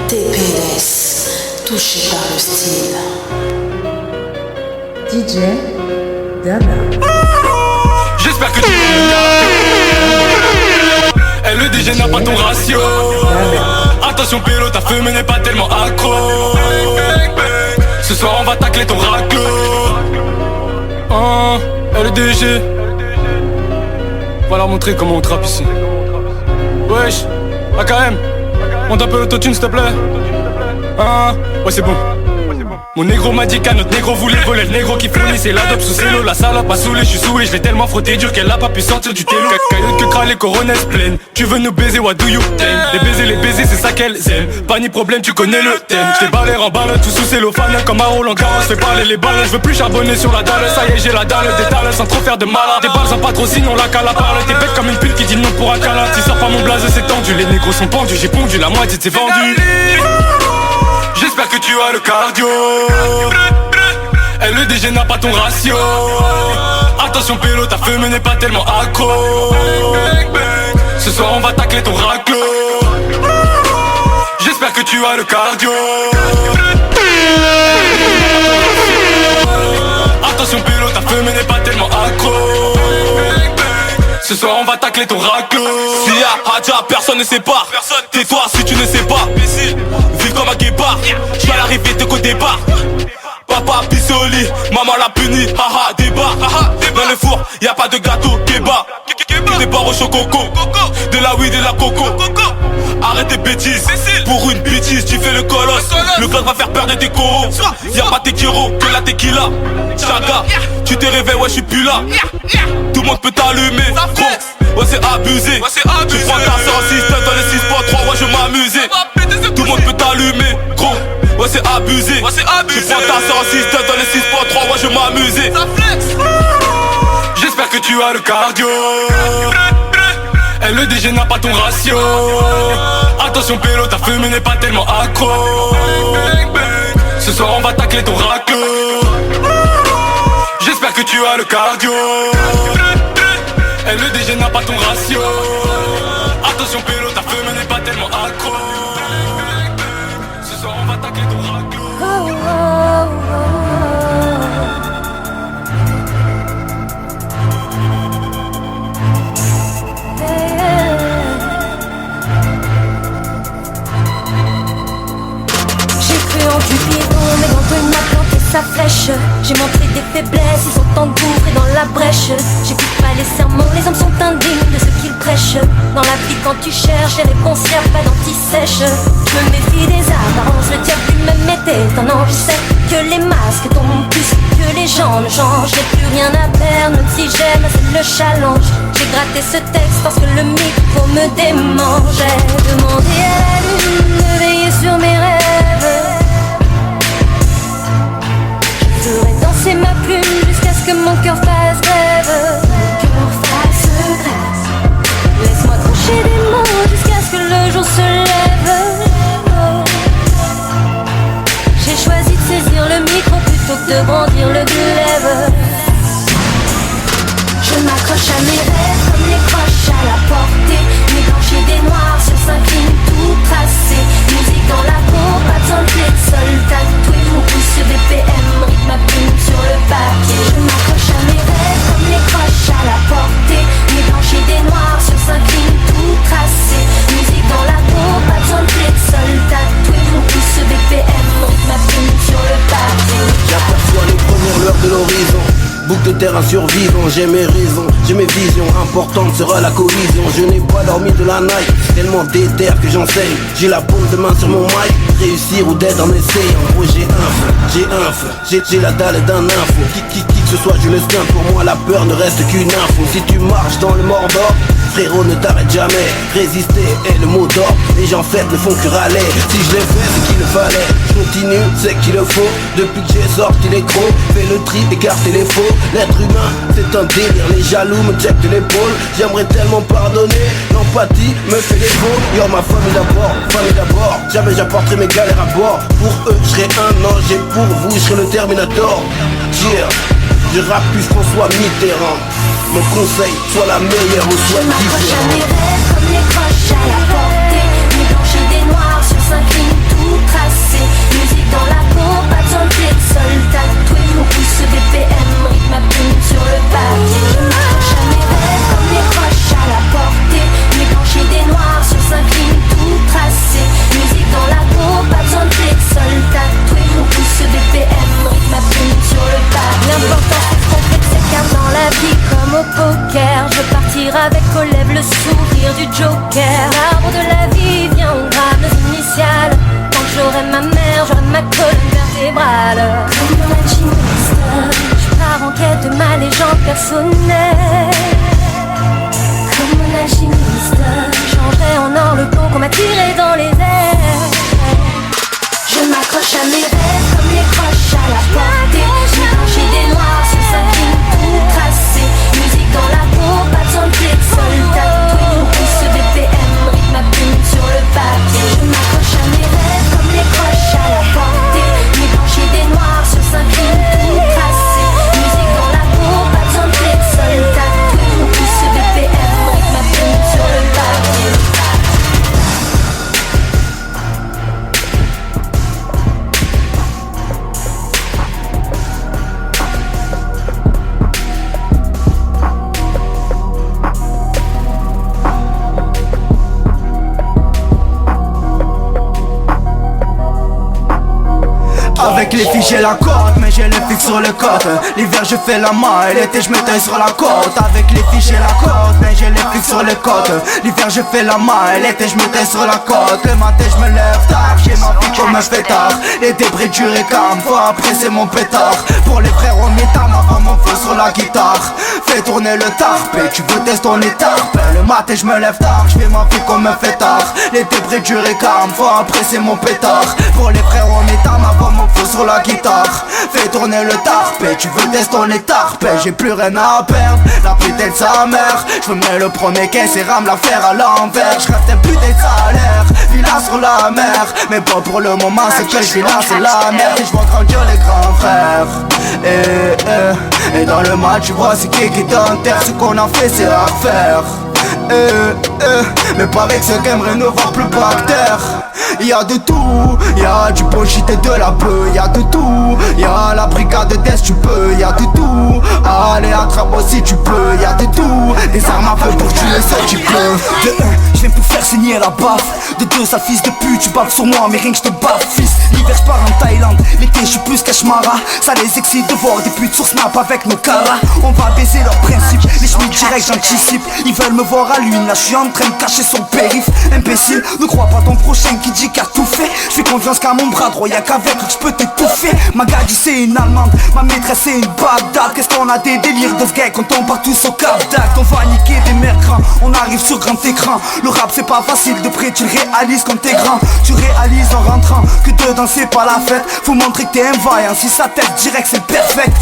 TPS, touché par le style. DJ Dada. J'espère que tu Et le DJ n'a pas ton ratio. Attention pélo, ta fumée n'est pas tellement accro. Ce soir on va tacler ton raclo. Et le DJ va leur montrer comment on trappe ici. Wesh, AKM, monte un peu l'autotune s'il te plaît. Ouais c'est bon. Mon négro m'a dit qu'un autre négro voulait voler. Le négro qui fournissait la dope sous cello. La salope a saoulé, j'suis saoulé. J'l'ai tellement frotté dur qu'elle a pas pu sortir du télo. Caillotte que crâne, les coronets pleines. Tu veux nous baiser, what do you think? Les baisers, c'est ça qu'elles aiment. Pas ni problème, tu connais le thème. J't'ai balé en balle, tout sous cellophane. Comme à Roland Garros, fais parler les balles. J'veux plus charbonner sur la dalle. Ça y est, j'ai la dalle, des dalles sans trop faire de malade. Des balles sans patrocine, on la cala parle. T'es bête comme une pile qui dit non pour un câlin. Tu sors pas mon blaze, c'est tendu. Les négros sont pendus, j'ai pondu, la moitié c'est vendu. J'espère que tu as le cardio. Et le DG n'a pas ton ratio. Attention pélo, ta fumée n'est pas tellement accro. Ce soir on va tacler ton raclo. J'espère que tu as le cardio. Attention pélo, ta fumée n'est pas tellement accro. Ce soir on va tacler ton raclo. S'il y a Hadja, personne ne sépare. Tais-toi si tu ne sais pas. Vive comme un guépard. J'suis à l'arrivée de qu'au départ. Papa pisse au lit, maman l'a puni, haha, débat. Dans le four, y'a pas de gâteau, kebab. Des barres au chococo, de la weed et de la coco. Arrête tes bêtises, pour une bêtise tu fais le colosse. Le clan va faire peur de tes coraux. Y'a pas tes kéros, que la tequila. Chaga, tu te réveilles, ouais j'suis plus là. Tout le monde peut t'allumer, gros. Ouais c'est abusé. Tu prends ta 106 dans les 6.3, ouais je m'amusais. Tout le monde peut t'allumer, gros. Ouais c'est abusé. Tu prends ta 106 dans les 6.3, ouais je m'amusais. J'espère que tu as le cardio. Et le DG n'a pas ton ratio. Attention pélo, ta fumée n'est pas tellement accro. Ce soir on va tacler ton raclo. J'espère que tu as le cardio. Et le DG n'a pas ton ratio. Attention pélo, ta fumée n'est pas tellement accro. Ce soir on va tacler ton raclo. Cupidon, mais l'oncle m'a planté sa flèche. J'ai montré des faiblesses, ils sont engouffrés dans la brèche. J'écoute pas les sermons, les hommes sont indignes de ce qu'ils prêchent. Dans la vie quand tu cherches, les réponses y'a pas d'anti-sèche. Je me méfie des apparences, le diable lui-même était un ange. Je sais que les masques tombent plus, que les gens ne changent. J'ai plus rien à perdre, même si j'aime, c'est le challenge. J'ai gratté ce texte parce que le micro me démange. J'ai demandé à la lune de veiller sur mes rêves. Je ferai danser ma plume jusqu'à ce que mon cœur fasse grève. Laisse-moi coucher des mots jusqu'à ce que le jour se lève. J'ai choisi de saisir le micro plutôt que de brandir le glaive. Je m'accroche à mes rêves comme les croches à la portée. Mes blanchis des noirs sur 5 lignes tout tracé. Musique dans la peau, pas besoin de clé de sol tatoué. Mon pouce BPM, rythme ma plume sur le papier. Je m'accroche à mes rêves comme les croches à la portée. Mes blanchis des noirs sur 5 lignes tout tracé. Musique dans la peau, pas besoin de clé de sol tatoué. Mon pouce BPM, rythme ma plume sur le papier. J'aperçois les premières lueurs de l'horizon. Boucle de terrain survivant, j'ai mes raisons, j'ai mes visions. Importante sera la collision. Je n'ai pas dormi de la night, tellement déter que j'enseigne. J'ai la paume de main sur mon mic, réussir ou d'être en essayant. Oh j'ai la dalle d'un info. Qui que ce soit je le stun. Pour moi la peur ne reste qu'une info. Si tu marches dans le Mordor, frérot ne t'arrête jamais. Résister est le mot d'ordre. Les gens faibles ne font que râler. Si je l'ai fait c'est qu'il le fallait. Je continue, c'est qu'il le faut. Depuis que j'ai sorti les crocs, fais le tri, écarter les faux. L'être humain c'est un délire. Les jaloux me checkent de l'épaule. J'aimerais tellement pardonner. L'empathie me fait défaut. Yo ma famille d'abord. Jamais j'apporterai mes galères à bord. Pour eux je serai un ange et pour vous je serai le Terminator. Yeah. Je rappe plus François Mitterrand. Mon conseil, sois la meilleure ou sois différent. Je m'accroche à mes rêves comme les croches à la rire du Joker. L'arbre de la vie vient, on grave nos initiales. Quand j'aurai ma mère, j'aurai ma colonne vertébrale. Comme un alchimiste, je pars en quête de ma légende personnelle. Comme un alchimiste, changerai en or le plomb qu'on m'a tiré dans les airs. Je m'accroche à mes rêves comme les croches à la portée. J'ai blanchi des noirs sur sa ligne tout tracée. Musique dans la peau, pas besoin de clé de sol. Tatoué, pousse BPM, rythme ma plume sur le papier. Je m'accroche à mes rêves comme les croches à la portée. J'ai blanchi des noirs sur sa ligne tout tracée. Musique dans la peau, pas besoin de clé de sol. Tatoué, pousse BPM, rythme ma plume sur le papier. Avec les filles j'ai la côte, mais j'ai les fixes sur les côtes. L'hiver je fais la main et l'été je m'éteins sur la côte. Avec les filles j'ai la côte, mais j'ai les fixes sur les côtes. L'hiver je fais la main et l'été je m'éteins sur la côte. Le matin je me lève tard, j'ai ma vie comme un fêtard. Les débris durs et calme, fois après c'est mon pétard. Pour les frères on m'étame avant mon feu sur la guitare. Fais tourner le tarpé, tu veux tester ton étarpe. Le matin je me lève tard, je fais ma vie comme un fêtard. Les débris durs et calme, fois après c'est mon pétard. Pour les frères on m'étame avant mon feu sur la guitare. Fais tourner le tarpé, tu veux tester ton étarpe. J'ai plus rien à perdre, la putain de sa mère. Je veux mener le premier caisse et rame la faire à l'envers. Je reste un putain de salaire, villa sur la mer. Mais bon pour le moment c'est que je vis là, c'est la merde. Et je vois grandir les grands frères. Et dans le match tu vois c'est qui t'enterre. Ce qu'on a fait c'est à refaire. Mais pas avec ceux qui aimeraient ne voir plus bactère. Y'a de tout, y'a du bullshit et de la peu, y'a de tout. Y'a la brigade de test, tu peux, y'a de tout. Allez attrape aussi tu peux, y'a de tout. Des armes à feu pour tuer ceux qui pleuvent. De 1, je viens pour faire saigner la baffe. De 2, sale fils de pute, tu baves sur moi mais rien que je te baffe fils. L'hiver je pars en Thaïlande, l'été je suis plus cachemara. Ça les excite de voir des putes sur Snap avec nos caras. On va baiser leurs principes, les chemins direct j'anticipe. Ils veulent me voir à l'une, là je suis en train de cacher son périph'. Imbécile, ne crois pas ton prochain qui dit qu'a tout fait. Je fais confiance qu'à mon bras droit, y'a qu'avec lui que je peux t'étouffer. Ma gadji c'est une allemande, ma maîtresse c'est une Bagdad. Qu'est-ce qu'on a des délires de ce gars quand on part tous au Cap d'Agde. On va niquer des mères grands, on arrive sur grand écran. Le rap c'est pas facile, de près tu le réalises quand t'es grand. Tu réalises en rentrant que dedans c'est pas la fête. Faut montrer que t'es un vaillant, si ça tête direct c'est perfect.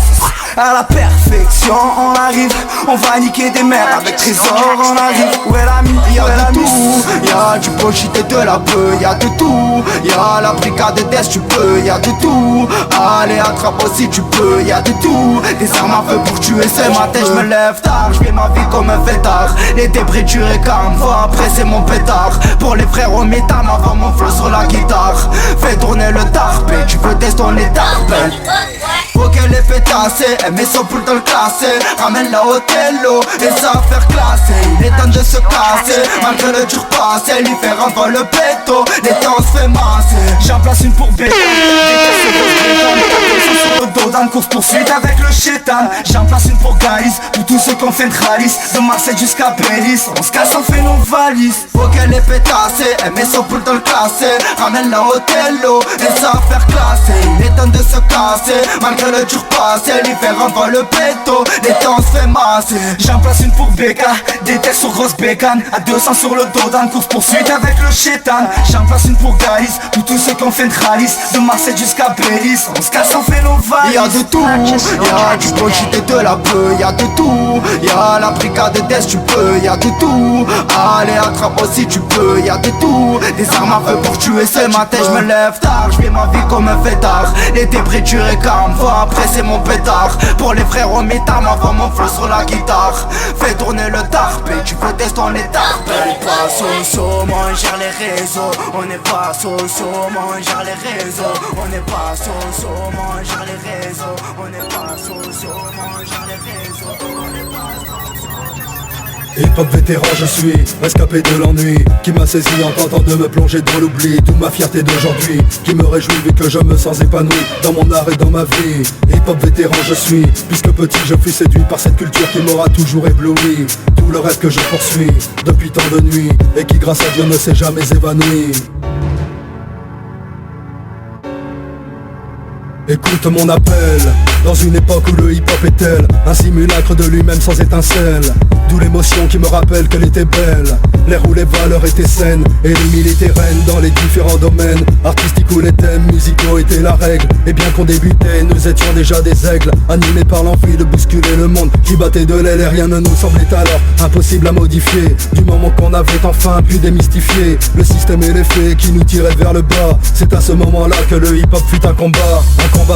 À la perfection on arrive, on va niquer des mères avec trésor on arrive. Où est l'ami, y'a de tout, y'a du bullshit et de la peu, y'a de tout. Y'a la brigade de test, tu peux, y'a de tout. Allez attrape aussi tu peux, y'a de tout. Des armes à feu pour tuer, ce matin je me lève tard. Je fais ma vie comme un fêtard, les débris durs et calme, fois après c'est mon pétard. Pour les frères on m'étame avant mon flow sur la guitare. Fais tourner le tarpé, tu veux tester ton étarpe. Ok les pétassés, elle met son poule dans le classé. Ramène-la au télo, et ça va faire classer. Il est temps de se casser, malgré le dur passé. Lui faire avant le péto, les temps se fait masser. J'en place une pour Béton, sur le dos dans une course poursuite avec le chétan. J'en place une pour Galis, pour tous ceux qui ont fait une ralice. De Marseille jusqu'à Pélis, on se casse, on fait nos valises. Ok les pétassés, elle met son poule dans le classé. Ramène-la au télo, et ça va faire classer. Il est temps de se casser, malgré le dur passé. Lui faire avant le péto, les temps se fait masser. J'en place une pour Becca, des têtes sur grosse bécane. À 200 sur le dos dans une course poursuite avec le chétan. J'en place une pour Galis, pour tous ceux qui ont fait une ralice. De Marseille jusqu'à Pélis, on se casse, on fait nos valises. Y'a de tout, y'a du bullshit et de la peu, y'a de tout. Y'a la brigade de test, tu peux, y'a de tout. Allez attrape aussi tu peux, y'a de tout. Des armes à feu pour tuer, ce matin je me lève tard. Je fais ma vie comme un fêtard, les débris durs et calme, fois après c'est mon pétard. Pour les frères on m'étame avant mon flow sur la guitare. Fais tourner le tarpé, tu veux tester ton étarpe. On n'est pas so-so, on gère les réseaux. On n'est pas so-so, on gère les réseaux. On n'est pas so-so, on gère les réseaux. On n'est pas so-so, on gère les réseaux. On n'est pas so-so. Hip-hop vétéran je suis, rescapé de l'ennui, qui m'a saisi en tentant de me plonger dans l'oubli. Toute ma fierté d'aujourd'hui, qui me réjouit vu que je me sens épanoui dans mon art et dans ma vie. Hip-hop vétéran je suis, puisque petit je fus séduit par cette culture qui m'aura toujours ébloui. Tout le rêve que je poursuis, depuis tant de nuits, et qui grâce à Dieu ne s'est jamais évanoui. Écoute mon appel, dans une époque où le hip-hop est tel un simulacre de lui-même sans étincelle. D'où l'émotion qui me rappelle qu'elle était belle. L'ère où les valeurs étaient saines et l'humilité règne dans les différents domaines artistiques où les thèmes musicaux étaient la règle. Et bien qu'on débutait, nous étions déjà des aigles, animés par l'envie de bousculer le monde qui battait de l'aile et rien ne nous semblait alors impossible à modifier. Du moment qu'on avait enfin pu démystifier le système et les faits qui nous tiraient vers le bas, c'est à ce moment-là que le hip-hop fut un combat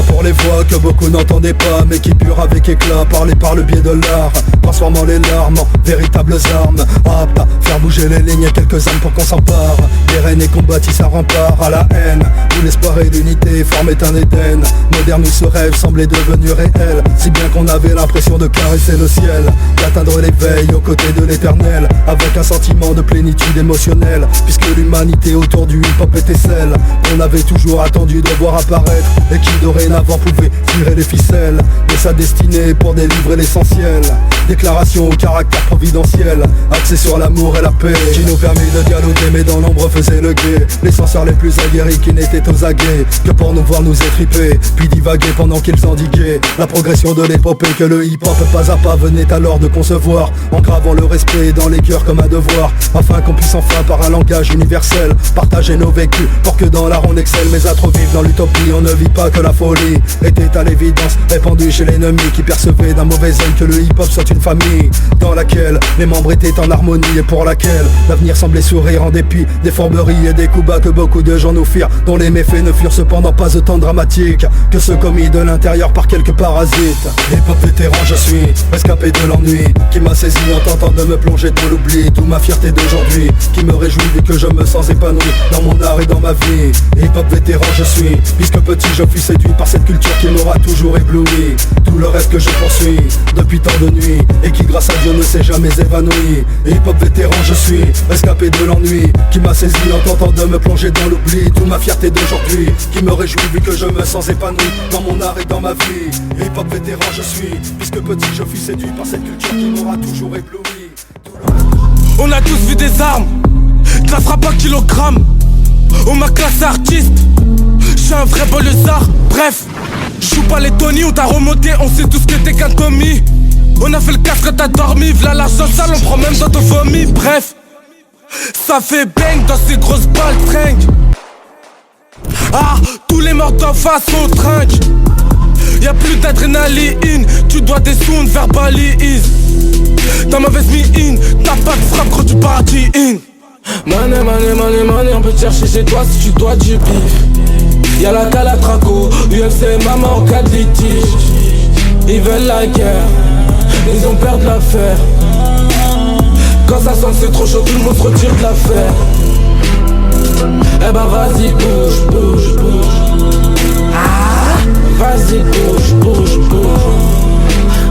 pour les voix que beaucoup n'entendaient pas, mais qui purent avec éclat parler par le biais de l'art, transformant les larmes en véritables armes, aptes à faire bouger les lignes et quelques âmes pour qu'on s'empare. Les reines et combattissent un rempart à la haine, où l'espoir et l'unité formaient un Éden. Moderne où ce rêve semblait devenu réel, si bien qu'on avait l'impression de caresser le ciel, d'atteindre l'éveil aux côtés de l'éternel, avec un sentiment de plénitude émotionnelle, puisque l'humanité autour du hip-hop était celle qu'on avait toujours attendu de voir apparaître, et qui dorénavant pouvait tirer les ficelles de sa destinée pour délivrer l'essentiel. Déclaration au caractère providentiel, axé sur l'amour et la paix, qui nous permit de dialoguer mais dans l'ombre faisait le guet. Les censeurs les plus aguerris qui n'étaient aux aguets que pour nous voir nous étriper, puis divaguer pendant qu'ils endiguaient la progression de l'épopée que le hip-hop pas à pas venait alors de concevoir, en gravant le respect dans les cœurs comme un devoir, afin qu'on puisse enfin par un langage universel partager nos vécus pour que dans l'art on excelle. Mais à trop vivre dans l'utopie on ne vit pas que la folie était à l'évidence répandue chez l'ennemi, qui percevait d'un mauvais œil que le hip-hop soit une famille dans laquelle les membres étaient en harmonie et pour laquelle l'avenir semblait sourire en dépit des fourberies et des coups bas que beaucoup de gens nous firent, dont les méfaits ne furent cependant pas autant dramatiques que ceux commis de l'intérieur par quelques parasites. Hip-hop vétéran je suis, rescapé de l'ennui, qui m'a saisi en tentant de me plonger dans l'oubli. Toute ma fierté d'aujourd'hui, qui me réjouit vu que je me sens épanoui dans mon art et dans ma vie. Hip-hop vétéran je suis, puisque petit je fus séduit par cette culture qui m'aura toujours ébloui. Tout le rêve que je poursuis depuis tant de nuits, et qui grâce à Dieu ne s'est jamais évanoui. Hip-hop vétéran je suis, rescapé de l'ennui, qui m'a saisi en tentant de me plonger dans l'oubli. Toute ma fierté d'aujourd'hui, qui me réjouit vu que je me sens épanoui dans mon art et dans ma vie. Hip-hop vétéran je suis, puisque petit je fus séduit par cette culture qui m'aura toujours ébloui. On a tous vu des armes, de la frappe à kilogramme. On m'a classé artiste, j'suis un vrai banlieusard. Bref, j'joue pas les Tony, on t'a remonté, on sait tout ce que t'es qu'un Tommy. On a fait le casque quand t'as dormi, v'là l'argent sale, on prend même dans ton vomi. Bref, ça fait bang dans ces grosses balles tringues. Ah, tous les morts d'en face sont tringues. Y'a plus d'adrénaline, tu dois des sous, on te verbalise. Ta mauvaise mine, t'as pas de frappe quand tu paradis in. Money, money, money, money, on peut te chercher chez toi si tu dois du bif. Y'a la Calatraco, UFC, maman en cas de litige. Ils veulent la guerre, ils ont peur de l'affaire. Quand ça sent c'est trop chaud, tout le monde se retire de l'affaire. Eh ben vas-y, bouge, bouge, bouge. Ah, vas-y, bouge, bouge, bouge.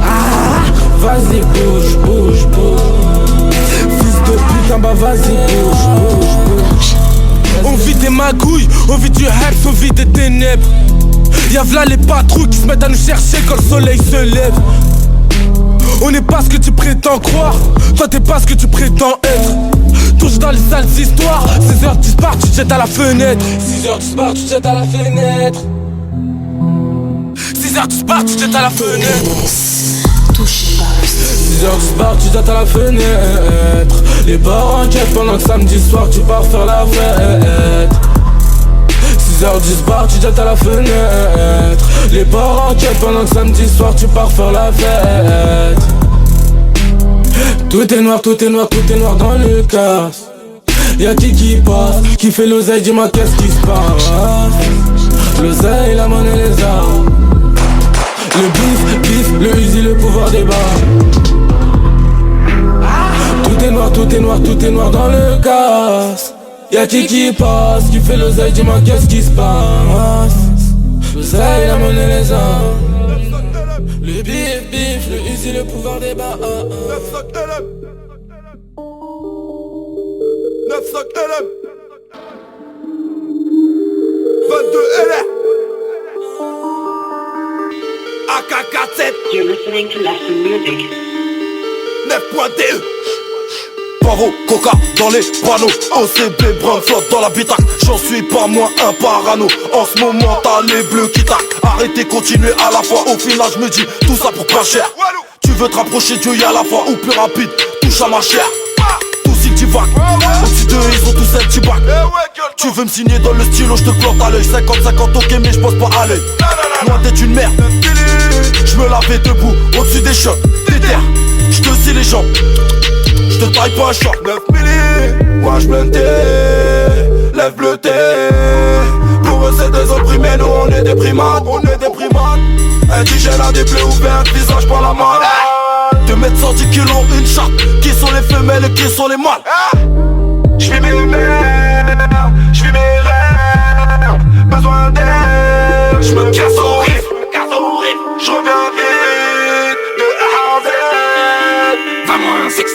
Ah, vas-y, bouge, bouge, bouge. Fils de putain, bah vas-y, bouge, bouge, bouge. On vit des magouilles, on vit du hype, on vit des ténèbres. Y'a v'là les patrouilles qui se mettent à nous chercher quand le soleil se lève. On n'est pas ce que tu prétends croire, toi t'es pas ce que tu prétends être. Toujours dans les sales histoires, 16h tu pars, tu te jettes à la fenêtre. 6h tu pars, tu te jettes à la fenêtre. 6h tu pars, tu te jettes à la fenêtre. Touché par le style. 6h tu pars, tu te jettes à la fenêtre. Les parents enquêtent pendant que samedi soir tu pars faire la fête. 6h du bar, tu te jettes à la fenêtre. Les parents enquêtent pendant que samedi soir tu pars faire la fête. Tout est noir, tout est noir, tout est noir dans le casse. Y'a qui passe, qui fait l'oseille, dis-moi qu'est-ce qui se passe. L'oseille, la monnaie, les armes. Le bif, le Uzi, le pouvoir des bars. Tout est noir, tout est noir, tout est noir dans le casse. Y'a qui passe, qui fait l'oseille, dis-moi qu'est-ce qui se passe. L'oseille, la monnaie, les armes. Le bif, le Uzi, le pouvoir des bars. 25 LM 22 LR AK47 You're listening to Latin music. 9.DE Pavo, coca dans les panneaux OCB, brun, flotte dans l'habitacle. J'en suis pas moins un parano. En ce moment t'as les bleus qui taquent. Arrêtez, continuez à la fois. Au final je me dis, tout ça pour pas cher. Tu veux te rapprocher Dieu y a la fois. Ou plus rapide, touche à ma chair. Tous ils divaguent. Au-dessus d'eux ils ont tous un petit bac. Tu veux me signer dans le stylo, je te plante à l'œil. 50-50 ok mais je pense pas à l'œil. Moi t'es une merde. Je me lavais debout, au-dessus des chocs, des terres. Je te scie les jambes. Je te taille pas un choc. 9 milli, moi je blindé, lève bleuté. Pour eux c'est des opprimés, nous on est des primates. On est des primates. Indigène à des plaies ouvertes, visage par la malle. 2 mètres 110 kilos, une charte. Qui sont les femelles et qui sont les mâles? J'vis mes mères, j'vis mes rêves. Besoin d'air, j'me casse au riff. J'reviens vite de A à Z. Va-moi un six,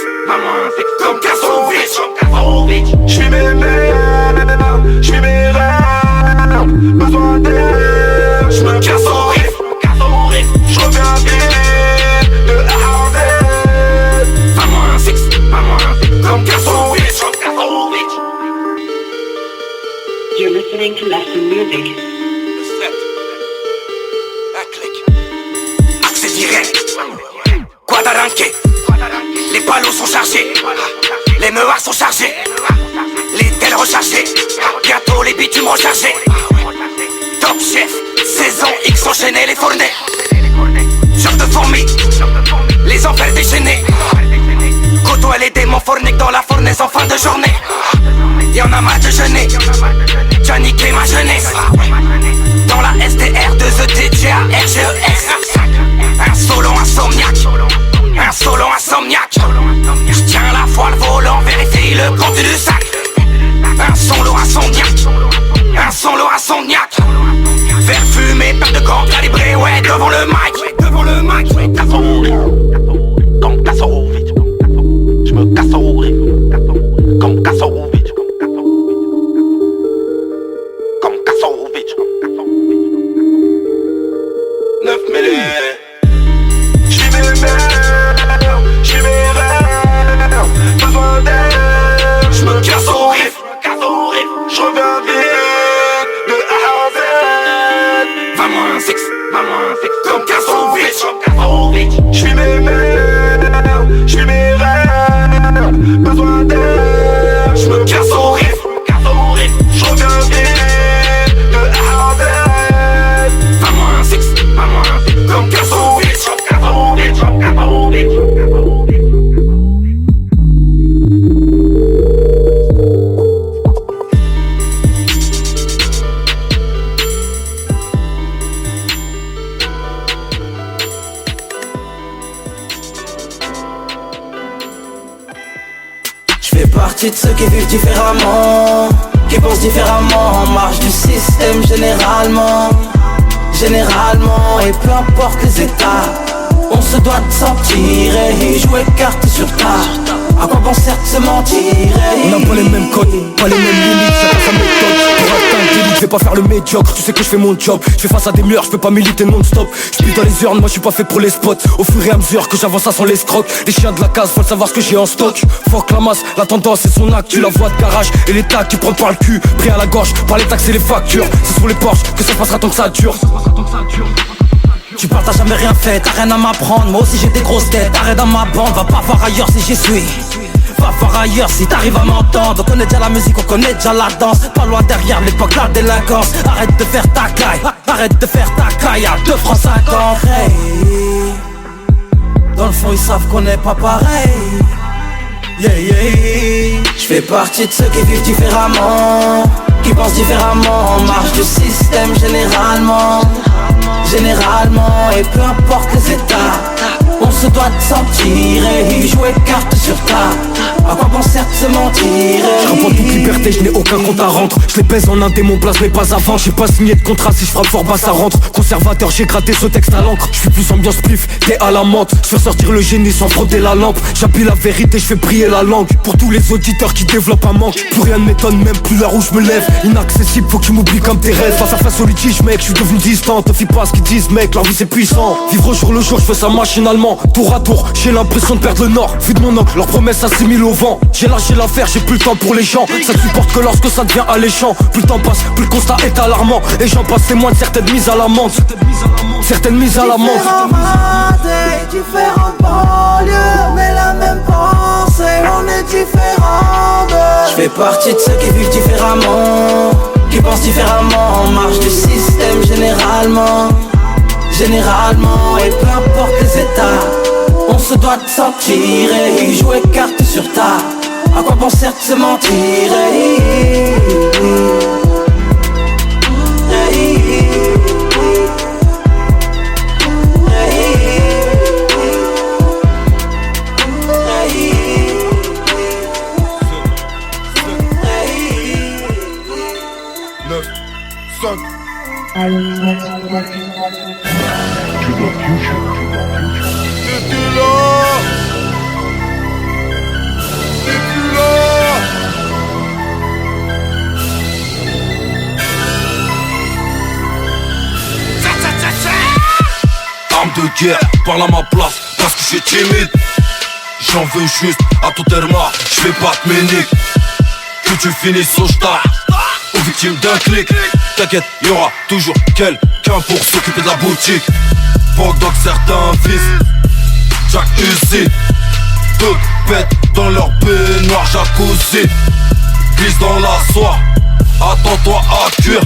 comme Kassovic. J'vis mes mères, j'vis mes rêves. Besoin d'air, j'me casse au riff. J'reviens vite de A à Z. Va-moi un six, comme Kassovic. You're listening to Latin music. Direct, Guadaranque, les palos sont chargés, les meuhards sont chargés, les tels rechargés, bientôt les bitumes rechargés. Top chef, saison X enchaînés les fournés, genre de fourmis, les enfers déchaînés. Côtoie les démons forniques dans la fournaise en fin de journée. Y'en a marre de jeûner, t'as niqué ma jeunesse. Dans la SDR, 2ETGA, RGES. Un solo insomniaque, un solo insomniaque. J'tiens la fois le volant, vérifie le contenu du sac. Un solo insomniaque, un solo insomniaque. Vert fumé, paire de gants calibrés, ouais, devant le mic. Devant le mic, casse au riff. Comme casse au riff. J'me casse au riff. Comme casse au riff. Comme casse au riff. 9 milli. J'vis mes rêves, besoin d'air. J'me casse au riff, j'reviens vite de A à Z. Va-moi un six, comme Kassovic. J'vis mes mères, j'vis mes rêves. Besoin d'air, j'me casse au riff, j'reviens vite de A à Z. Va-moi un six, comme Kassovic. J'fais partie de ceux qui vivent différemment, qui pensent différemment, en marge du système généralement. Et peu importe les états, on se doit de s'en tirer, jouer carte sur table. À quoi bon certes se mentir? On n'a pas les mêmes codes, pas les mêmes limites, chacun sa méthode. Pour atteindre l'élite, je vais pas faire le médiocre. Tu sais que je fais mon job, je fais face à des murs, je peux pas militer non-stop. Je pue dans les urnes, moi je suis pas fait pour les spots. Au fur et à mesure que j'avance, ça sent l'escroc. Les chiens de la case veulent savoir ce que j'ai en stock. Fuck la masse, la tendance et son actu. La voie de garage et les tags qui prennent par le cul. Pris à la gorge par les taxes et les factures. C'est sur les Porsche que ça passera tant que ça dure. Tu parles, t'as jamais rien fait, t'as rien à m'apprendre. Moi aussi j'ai des grosses têtes, arrête dans ma bande. Va pas voir ailleurs si j'y suis. Va voir ailleurs si t'arrives à m'entendre. On connaît déjà la musique, on connaît déjà la danse. Pas loin derrière l'époque, la délinquance. Arrête de faire ta caille, arrête de faire ta caille à 2 francs 50. Hey. Dans le fond ils savent qu'on n'est pas pareil. J'fais partie de ceux qui vivent différemment, qui pensent différemment, en marge du système généralement. Et peu importe les états, on se doit de s'en tirer, jouer carte sur table. À quoi bon certes se mentir? Je prends toute liberté, je n'ai aucun compte à rendre. Je les pèse en un mon place mais pas avant. J'ai pas signé de contrat, si je frappe fort bas ça rentre. Conservateur, j'ai gratté ce texte à l'encre. Je suis plus ambiance pif, t'es à la menthe. Je fais sortir le génie sans frotter la lampe. J'appuie la vérité, je fais briller la langue. Pour tous les auditeurs qui développent un manque. Plus rien ne m'étonne, même plus l'heure où je me lève. Inaccessible, faut que tu m'oublies comme tes rêves. Face à face au litige mec, je suis devenu distant. Te fie pas à ce qu'ils disent mec, leur vie c'est puissant. Vivre au jour le jour, je fais ça machinalement. Tour à tour, j'ai l'impression de perdre le nord. Vu de mon oncle, leurs promesses s'assimilent au vent. J'ai lâché l'affaire, j'ai plus le temps pour les gens. Ça ne supporte que lorsque ça devient alléchant. Plus le temps passe, plus le constat est alarmant. Et j'en passe témoin de certaines mises à l'amende. Certaines mises à l'amende. Différentes banlieues, mais la même pensée, on est différents d'eux. Je fais partie de ceux qui vivent différemment, qui pensent différemment, marche du système généralement. Généralement, et peu importe les états, on se doit de sortir et jouer carte sur table. À quoi bon certes se mentir? Arme de guerre, parle à ma place, parce que je suis timide. J'en veux juste à tout terma, je fais pas de ménique. Que tu finisses au stade, ou victime d'un clic. T'inquiète, y'aura toujours quelqu'un pour s'occuper de la boutique. Pendant que certains visent Jack Uzi, d'autres pètent dans leur baignoire jacuzzi. Glisse dans la soie, attends-toi à cuire.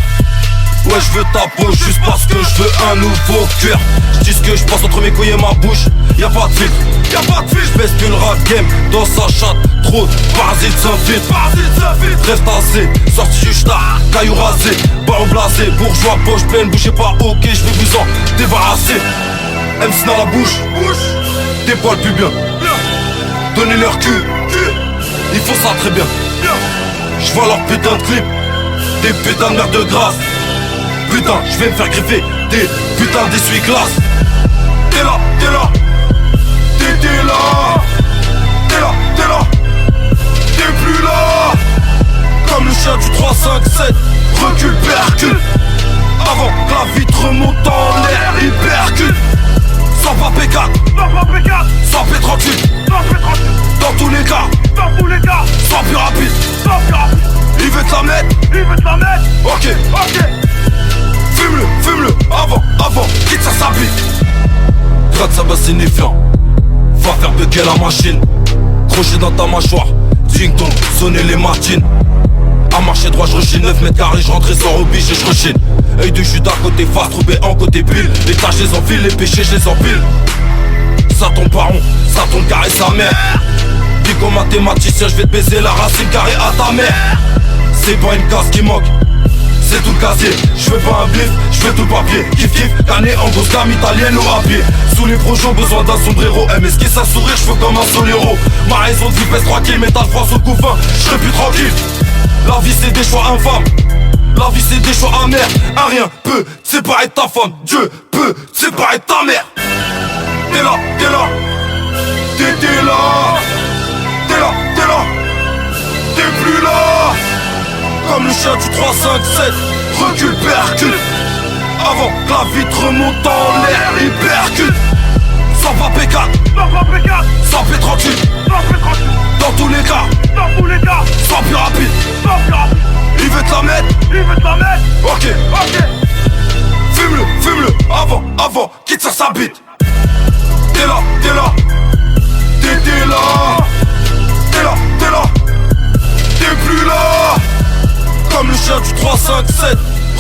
Ouais, je veux ta peau juste parce que je veux un nouveau cuir. Je dis ce que je pense entre mes couilles et ma bouche. Y'a pas de filtre, y'a pas de filtre. J'baisse qu'une rap game dans sa chatte. Trop de parasites s'infiltrent. Rêve tassé, sorti du star, caillou rasé, baron blasé, bourgeois, poche pleine, bougez pas, ok, je vais vous en débarrasser. MC dans la bouche, des poils plus bien. Donnez leur cul, ils font ça très bien. Je vois leur putain de clip, des putains de merde de grâce. Putain, je vais me faire griffer des putains d'essuie-glace. T'es là, t'es là, t'es là, t'es là, t'es là, t'es plus là. Comme le chien du 3-5-7, recule, percule. Avant que la vitre remonte en l'air, il percule. Sans pas P4, sans P38, dans tous les cas, sans plus rapide, il veut te la mettre, ok, fume-le, avant, quitte ça s'habille. Gratte sa base signifiant, va faire bugger la machine. Crochet dans ta mâchoire, ding-dong, sonner les matines. À marcher droit, je rechine 9 mètres carrés, je rentre sans oblige et je rechine. Œil de Judas côté face, trouvé en côté pile. Les tâches les enfile, les péchés je les empile. Ça tombe pas rond, ça tombe carré sa mère. Dis comme mathématicien, je vais te baiser la racine carrée à ta mère. C'est pas une case qui manque, c'est tout le casier. Je veux pas un bif, je veux tout le papier. Kiff kiff, canné en grosse gamme italienne au rapier. Sous les projets, besoin d'un sombrero. MSK ça sourire, je fais comme un solero. Ma raison de vie pèse 3 kills, métal froid sous le couffin, je serai plus tranquille. La vie c'est des choix infâmes, la vie c'est des choix amers. Un rien peut te séparer de ta femme, Dieu peut te séparer de ta mère. T'es là, t'es là, t'es là, t'es là, t'es là, t'es plus là. Comme le chien du 3-5-7, recule, percule. Avant que la vitre remonte en l'air, il percule. Sans pas P4, sans P38, dans tous les cas, sans plus rapide, il veut te la mettre, ok, fume-le, avant, quitte ça sa bite. T'es là, t'es là, t'es plus là. Comme le chien du 3-5-7,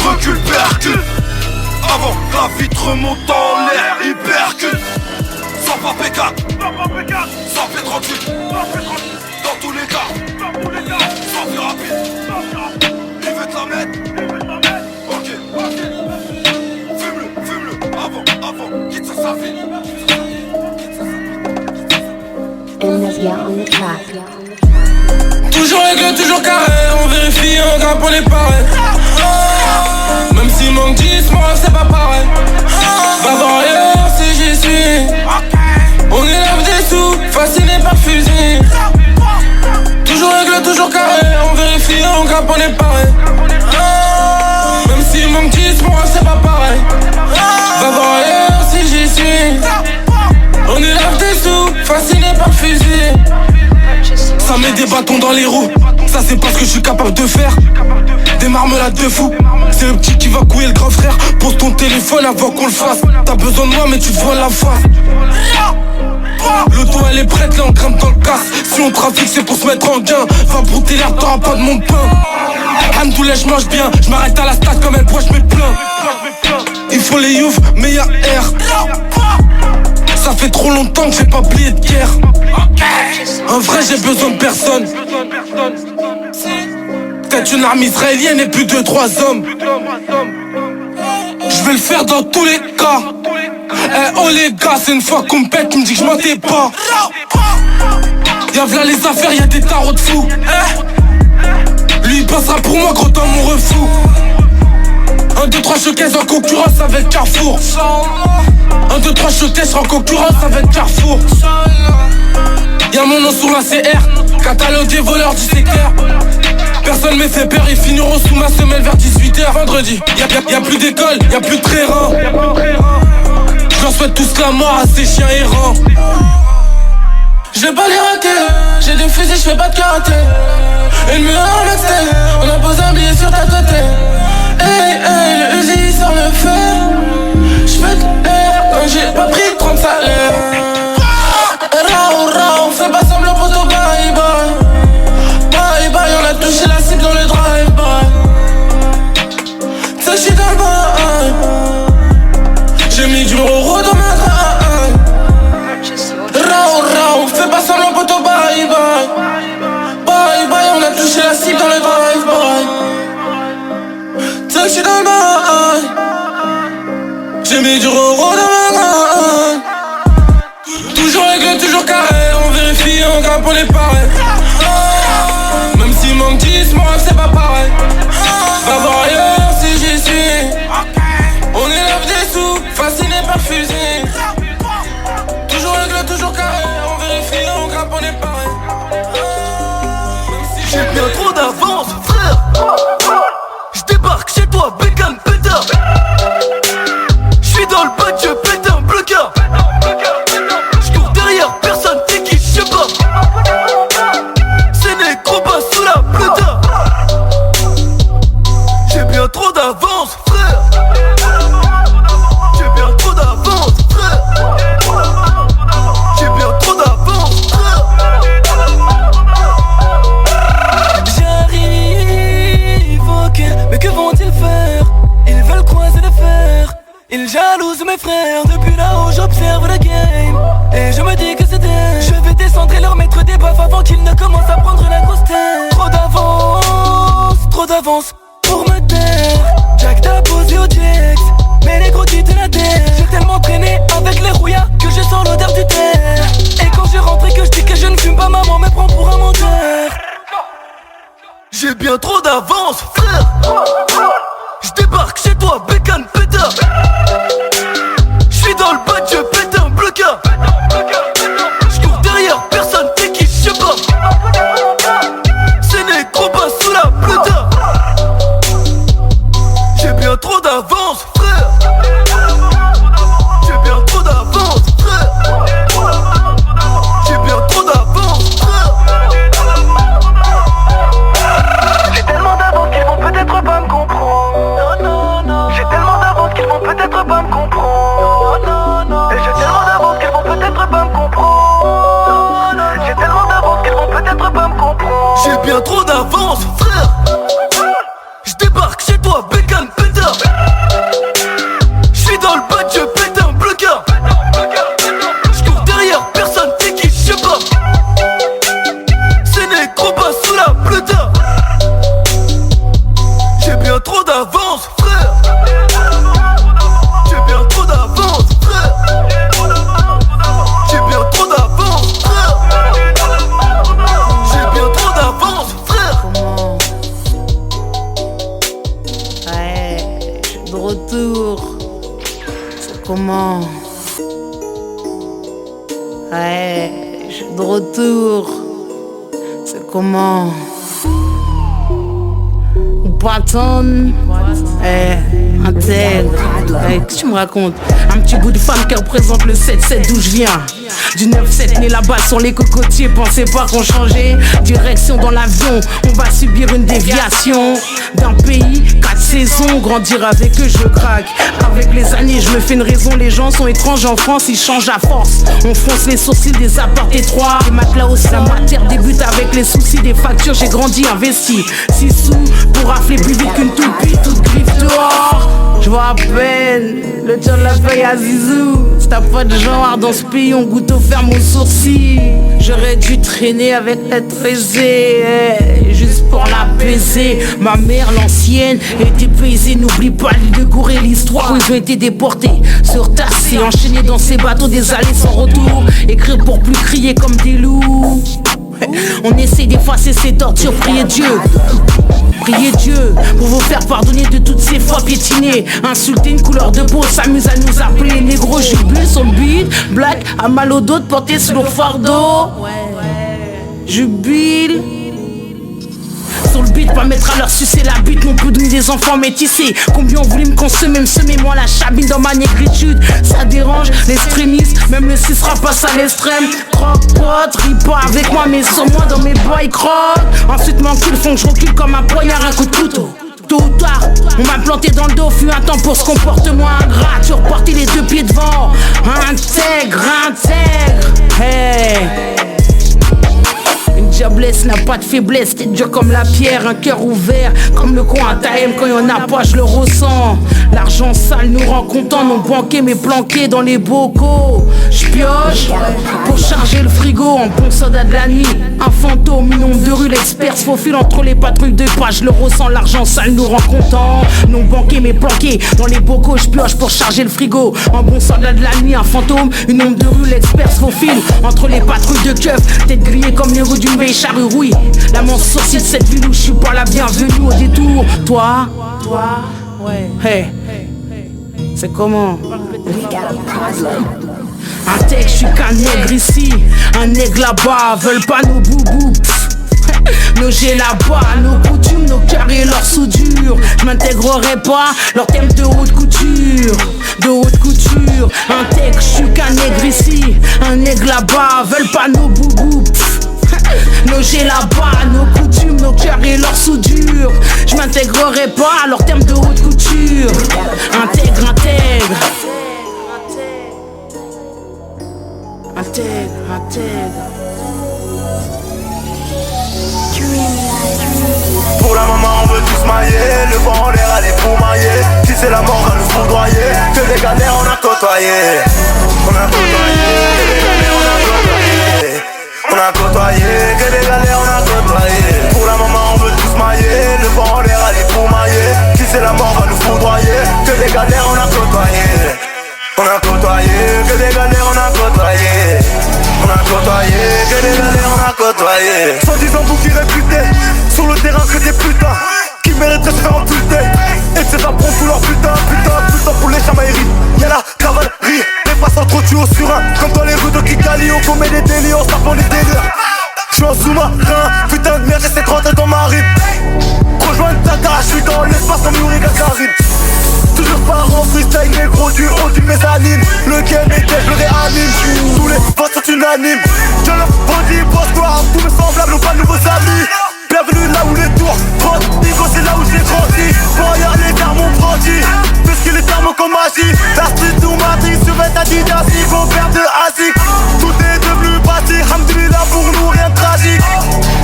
recule, percule. Avant que la vitre remonte en l'air, il percule. Sans pas P4, sans P38, dans tous les cas, sans plus rapide, il veut te la mettre, ok, fume-le, avant, quitte ça sa vie. And Nazia on the track. Toujours réglé, toujours carré, on vérifie, on grimpe, on est pareil. Même s'il manque 10, moi c'est pas pareil. Va voir ailleurs si j'y suis. On élève des sous, fasciné par fusil. Toujours réglé, toujours carré, on vérifie, on grimpe, on est pareil. Même s'il manque 10, moi c'est pas pareil. Va voir ailleurs si j'y suis. On élève des sous, fasciné par fusil. Ça met des bâtons dans les roues. Ça c'est pas ce que je suis capable de faire. Des marmelades de fou. C'est le petit qui va couiller le grand frère. Pose ton téléphone avant qu'on le fasse. T'as besoin de moi mais tu te vois la face. L'auto elle est prête, là on grimpe dans le casse. Si on trafique c'est pour se mettre en gain. Va brouter l'air, t'auras pas de mon pain. Hamdoullah je mange bien. Je m'arrête à la stage comme elle boit, je mets plein. Il faut les youfs mais y'a air. Ça fait trop longtemps que j'ai pas plié de guerre. En vrai j'ai besoin de personne. Peut-être une arme israélienne et plus de 3 hommes. Je vais le faire dans tous les cas. Eh oh les gars, c'est une fois qu'on me pète, tu me dis que je mentais pas. Y'a v'là les affaires, y'a des tarots de fous. Lui il passera pour moi gros dans mon refou. 1, 2, 3 showcase en concurrence avec Carrefour. 1, 2, 3 showcase en concurrence avec Carrefour. Y'a mon nom sur la CR, catalogue des voleurs du secteur. Personne me fait peur, ils finiront sous ma semelle vers 18h. Vendredi, y'a plus d'école, y'a plus de terrain. Je leur souhaite tous la mort à ces chiens errants. Je vais pas les rater, j'ai des fusils, je fais pas de karaté. Ennemi en backstage, on a posé un billet sur ta tête. Hey hey, le Uzi sort le feu. J'fais de l'air, quand j'ai pas pris 30 salaires. Rao rao, fais pas semblant pour ton bye bye. Bye bye, on a touché la cible dans le drive-by. Ça j'suis dans le bail. J'ai mis du euro dans ma drague. Rao rao, fais pas semblant pour ton bye bye. Bye bye, on a touché la cible dans le drive-by. Ça j'suis dans le bail. J'ai mis du euro dans ma drague. Toujours réglé, toujours carré, on vérifie, on grimpe, on est pareil. Même s'il manque 10, moi c'est pas pareil. Va voir ailleurs si j'y suis. On élève des sous, fasciné par fusil. Toujours réglé, toujours carré, on vérifie, on grimpe, on est pareil. J'ai bien trop d'avance, frère. J'débarque chez toi, bécane, pétard. J'suis dans le bac, je pète un bloqueur. J'cours derrière, personne, t'es qui, j'sais pas. C'est des gros bas sous la pleuta. J'ai bien trop d'avance, frère. J'ai bien trop d'avance, frère. J'ai bien trop d'avance, frère. J'arrive, ok, mais que vont-ils faire? Ils veulent croiser le fer. Ils jalousent mes frères. Depuis là-haut j'observe la game. Et je me dis que c'est elle. Je vais descendre et leur mettre des baffes avant qu'ils ne commencent à prendre la grosse tête. Trop d'avance pour me taire. Jack t'a posé au Jex, mais les gros quittent la terre. J'ai tellement traîné avec les rouillards que je sens l'odeur du terre. Et quand je rentre et que je dis que je ne fume pas, maman me prend pour un menteur. J'ai bien trop d'avance, frère. J'débarque chez toi, bécane, pétard. J'suis dans le bac, je pète un bloqueur. J'cours derrière, personne, t'es qui, j'sais pas. C'est des gros bas sous la pleuta. J'ai bien trop d'avance, frère. J'ai bien trop d'avance, frère. J'ai bien trop d'avance, frère. J'ai tellement d'avance qu'ils vont peut-être pas me comprendre. J'ai tellement d'avance qu'ils vont peut-être pas me comprendre. Et je retour. C'est comment? Ouais, je suis de retour. C'est comment? Patton, intègre. Qu'est-ce que tu me racontes? Un petit bout de femme qui représente le 7-7 d'où je viens. Du 9-7 né là-bas sur les cocotiers. Pensez pas qu'on changeait. Direction dans l'avion, on va subir une déviation. D'un pays, 4 saisons. Grandir avec eux, je craque. Avec les années, je me fais une raison. Les gens sont étranges en France, ils changent à force. On fronce les sourcils des apports étroits. Les matelas aussi, la matière débute avec les soucis des factures. J'ai grandi, investi 6 sous pour rafler plus vite qu'une toupie, toute griffe dehors. Je vois à peine le tir de la feuille à Zizou. Si t'as pas de genre dans ce pays, on goûte au ferme aux sourcils. J'aurais dû traîner avec l'être aisé, juste pour l'apaiser. Ma mère, l'ancienne, était paisée. N'oublie pas l'île de Gour et l'histoire où ils ont été déportés, surtassés, enchaînés dans ces bateaux des allées sans retour. Écrire pour plus crier comme des loups. On essaie d'effacer ces tortures, priez Dieu. Priez Dieu pour vous faire pardonner de toutes ces fois piétinées. Insulter une couleur de peau, s'amuse à nous appeler négro. Jubile sur le beat, black, a mal au dos de porter ce lourd fardeau. Jubile sur le beat, pas mettre à leur sucer la bite non plus donner des enfants métissés. Combien on voulait me consommer, me semer moi la chabine dans ma négritude. Ça dérange l'extrémiste, même le 6 rap passe à l'extrême. Croque pote, ris pas avec moi mais sur moi dans mes boys croque. Ensuite m'encule, font que je recule comme un poignard, un coup de couteau. Tôt ou tard, on m'a planté dans le dos, fut un temps pour ce comportement ingrat. Tu reportais les 2 pieds devant. Intègre, hey. Une diablesse n'a pas de faiblesse, t'es dur comme la pierre, un cœur ouvert comme le coin à Taïm. Quand y'en a pas, je le ressens. L'argent sale nous rend contents, non banqués mais planqués dans les bocaux. J'pioche pour charger le frigo en bon soldat de la nuit. Un fantôme, une ombre de rue, l'expert se faufile entre les patrouilles de pas. Je le ressens, l'argent sale nous rend contents. Non banqués mais planqués dans les bocaux. J'pioche pour charger le frigo en bon soldat de la nuit. Un fantôme, une ombre de rue, l'expert se faufile entre les patrouilles de keufs. Tête grillée comme les roues d'une vieille charrue rouille. La manche sortie de cette ville où je suis pas la bienvenue au détour. Toi, ouais. Hey, c'est comment? Un texte, je suis qu'un nègre ici, un nègre là-bas. Veulent pas nos boubous, nos jets là-bas, nos coutumes, nos cœurs et leurs soudures. Je m'intégrerai pas leur thème de haute couture, de haute couture. Un texte, je suis qu'un nègre ici, un nègre là-bas. Veulent pas nos boubous, nos jets là-bas, nos coutumes, nos cœurs et leurs soudures. Je m'intégrerai pas à leur terme de haute couture. Intègre. Pour la maman on veut tous mailler, le vent en l'air allez pour mailler. Si c'est la mort va nous foudroyer, que des galères on a côtoyé. On a côtoyé, que des galères on a côtoyé. On a côtoyé, que des galères on a côtoyé. Pour la maman on veut tous mailler, le vent en l'air allez pour mailler. Si c'est la mort va nous foudroyer, que des galères on a côtoyé. On a côtoyé, que des galères on a côtoyé. On a côtoyé, que des galères on a côtoyé. 110 ans vous qui réputez, sur le terrain que des putains qui mériteraient de se faire amputer. Et c'est ça pour tout leur putain pour les chamailleries. Y'a la cavalerie, les passants trop tués sur un. Comme dans les rues de Kigali, on commet des délits, on se tape les délires. J'suis en sous-marin, putain de merde, j'essaie de rentrer dans ma rime. Rejoindre Dakar, j'suis dans l'espace comme Yuri Gagarin. Toujours par en freestyle, les gros du haut du mezzanine. Le game est dead, je le réanime. Tous les votes sont unanimes. Je leur redis, bonsoir, tous mes semblables n'ont pas de nouveaux amis. Bienvenue là où les tours trottent, Nico c'est là où j'ai grandi. Derrière les termes ont grandi, puisque les termes ont comme magie. La street ou matrix, survêt Adidas, Nico père de Azik. Tout est devenu bâti, Hamdulillah pour nous rien de tragique.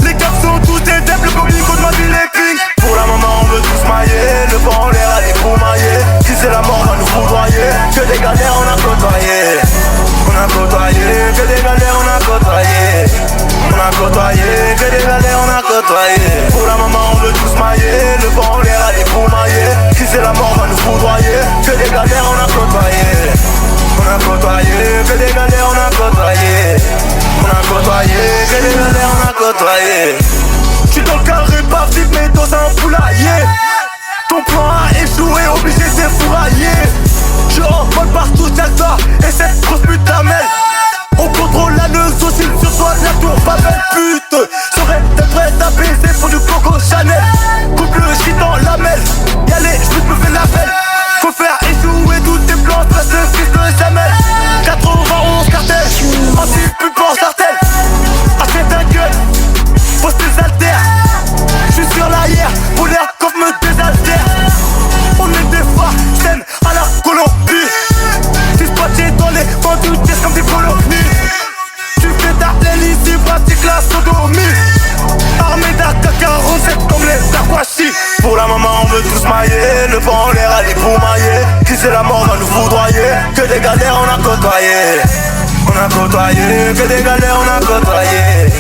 Les caps sont tous des dèbres, le comico de ma ville est pink. Pour la maman on veut tous mailler, le vent en l'air allez pour mailler. Si c'est la mort va nous foudroyer, que des galères on a côtoyé. On a côtoyé, que des galères on a côtoyé. On a côtoyé, que des galères on a côtoyé. pas belle pute. Serait-elle prête à baiser pour du Coco Chanel? Coupe le shit dans la mêle. Y'a les j'peux me faire la belle. Faut faire échouer toutes tes plans, place de fils de Jamel. 91 cartels, anti-pub en sartelle. Achète un gun, pose tes haltères. J'suis sur l'arrière, pour l'air comme me désaltère. On est des scènes à la Colombie. Dispatché dans les bandouches comme des colonies. Tu fais ta l'hélice, pratique la sodomie. Armée d'AK-47 comme les Aquachi. Pour la maman on veut tous mailler. Le vent en l'air aller pour mailler. Qui c'est la mort va nous foudroyer. Que des galères on a côtoyé. On a côtoyé, que des galères on a côtoyé.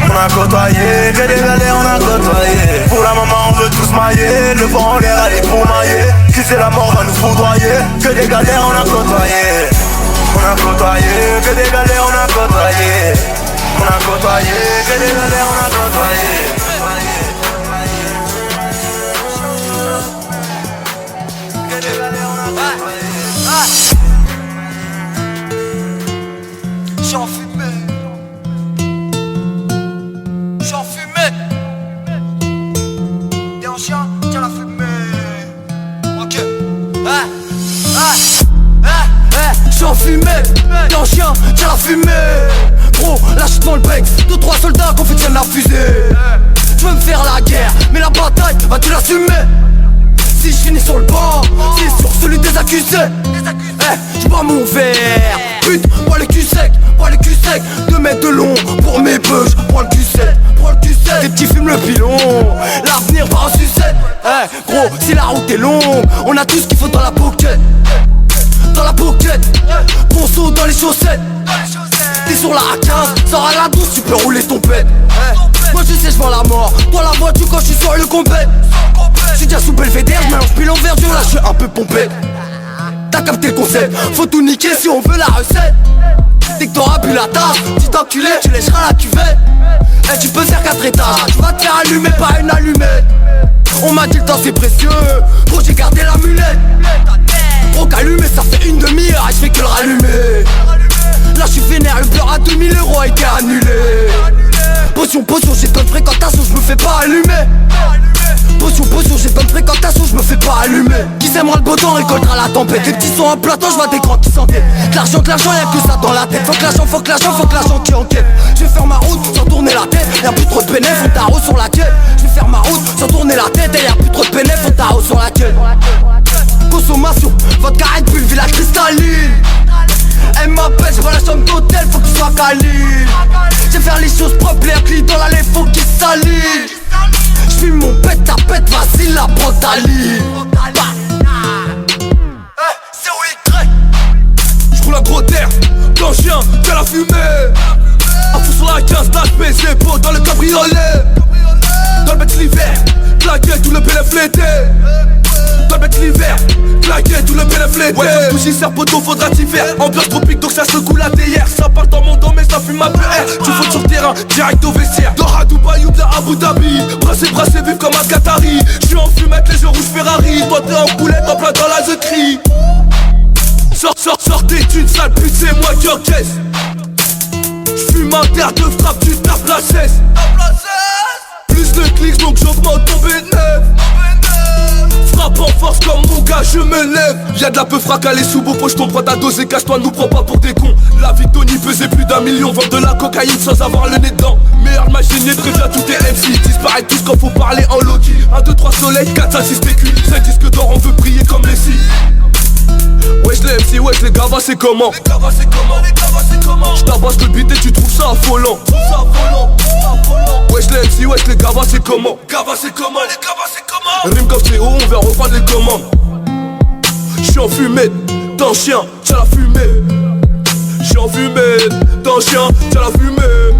On a côtoyé, que des galères on a côtoyé. Pour la maman on veut tous mailler. Le vent en l'air aller pour mailler. Qui c'est la mort va nous foudroyer. Que des galères on a côtoyé. On a côtoyé, que des galères on a côtoyé. On a côtoyé, que des galères on a côtoyé. Que des galères on a côtoyé. J'en fumais. J'en fumais. T'es un chien, tiens la fumée. Ok. J'en fumais, t'es un chien, tiens la fumée. Gros, lâche dans le bec, 2-3 soldats qu'on fait tienne la fusée. Tu veux me faire la guerre, mais la bataille, vas-tu l'assumer? Si je finis sur le banc, c'est sur celui des accusés. Je bois mon verre, pute, bois le cul sec, 2 mètres de long pour mes bœufs, prends le cul sec, des petits fument le pilon, l'avenir va en sucette. Gros, si la route est longue, on a tout ce qu'il faut dans la pocket. Dans la pocket, ponceau dans les chaussettes. T'es sur la A15, sors à la douce, tu peux rouler ton pet. Moi je sais, je vends la mort, dans la voiture quand je suis sur le compète. J'suis déjà sous Belvédère, j'mélange pilon verdure, là j'suis un peu pompé. T'as capté le concept, faut tout niquer si on veut la recette. Dès que t'auras bu la tasse, petit enculé, tu lècheras la cuvette. Tu peux faire 4 étages, tu vas te faire allumer, pas une allumette. On m'a dit le temps c'est précieux, gros j'ai gardé la mulette. Gros qu'allumer ça fait une demi-heure et je fais que le rallumer. Là je suis vénère, le beurre à 2000 € a été annulé. Potion, j'ai bonne fréquentation, je me fais pas allumer. Potion, j'ai bonne fréquentation, je me fais pas allumer. Qui s'aimera le beau temps récoltera la tempête. Les petits sont en plateau, je vois des grands qui s'entêtent. Que l'argent, y'a que ça dans la tête. Faut que l'argent qui enquête. Je vais faire ma route sans tourner la tête. Y'a plus trop de bénéfices, on tarot sur la quête. Je vais faire ma route sans tourner la tête. Et y'a plus trop de bénéfices, on tarot sur la quête. Consommation, vodka Red Bull, village cristalline. Elle m'appelle, je vois la chambre d'hôtel, faut qu'il soit câline. Je vais faire les choses propres, l'air clean dans l'allée, faut qu'il salit. J'fume mon pète à pète, vas-y la brotali. C'est où il craque. J'roule un gros terre, dans le chien, tiens la fumée. À fond sur la 15, t'as baisé beau dans le cabriolet. Dans le bête l'hiver, claqué tout le PLF l'été. Dans le bête l'hiver, claqué tout le PLF l'été. Ouais, comme bougie, serre poteau, faudra t'y faire. Ambiance tropique, donc ça secoue la théière. Ça part dans mon dos, mais ça fume ma PR. Tu fautes sur terrain, direct au vestiaire. Doha, Dubaï ou bien Abu Dhabi. Brassé, vive comme un Qatari. J'suis en fumette, les yeux rouges Ferrari. Toi t'es en boulette, en plein dans la The Cri. Sortez d'une sale pute, c'est moi qui encaisse. J'fume un terre de frappe, tu tapes la cesse. Plus de clics, donc j'augmente ton bénéf. Frappe en force comme mon gars, je me lève. Y'a de la peu fracalée sous beau poche, t'en prends ta dose et cache-toi, nous prends pas pour des cons. La vie de Tony pesait plus d'1 million, vendre de la cocaïne sans avoir le nez dedans. Meilleur machinier, prévient tous tes MC. Disparaît tous quand faut parler en Loki. 1, 2, 3 soleil, 4, 5, 6 PQ. 5 disques d'or, on veut briller comme les si. Wesh les MC, wesh les gavas c'est comment? J'tabasse le beat et tu trouves ça affolant. Wesh les MC, wesh les gavas c'est comment? Rime comme c'est haut, on vient reprendre les commandes. J'suis en fumée, d'un chien, tiens la fumée. J'suis en fumée, d'un chien, tiens la fumée.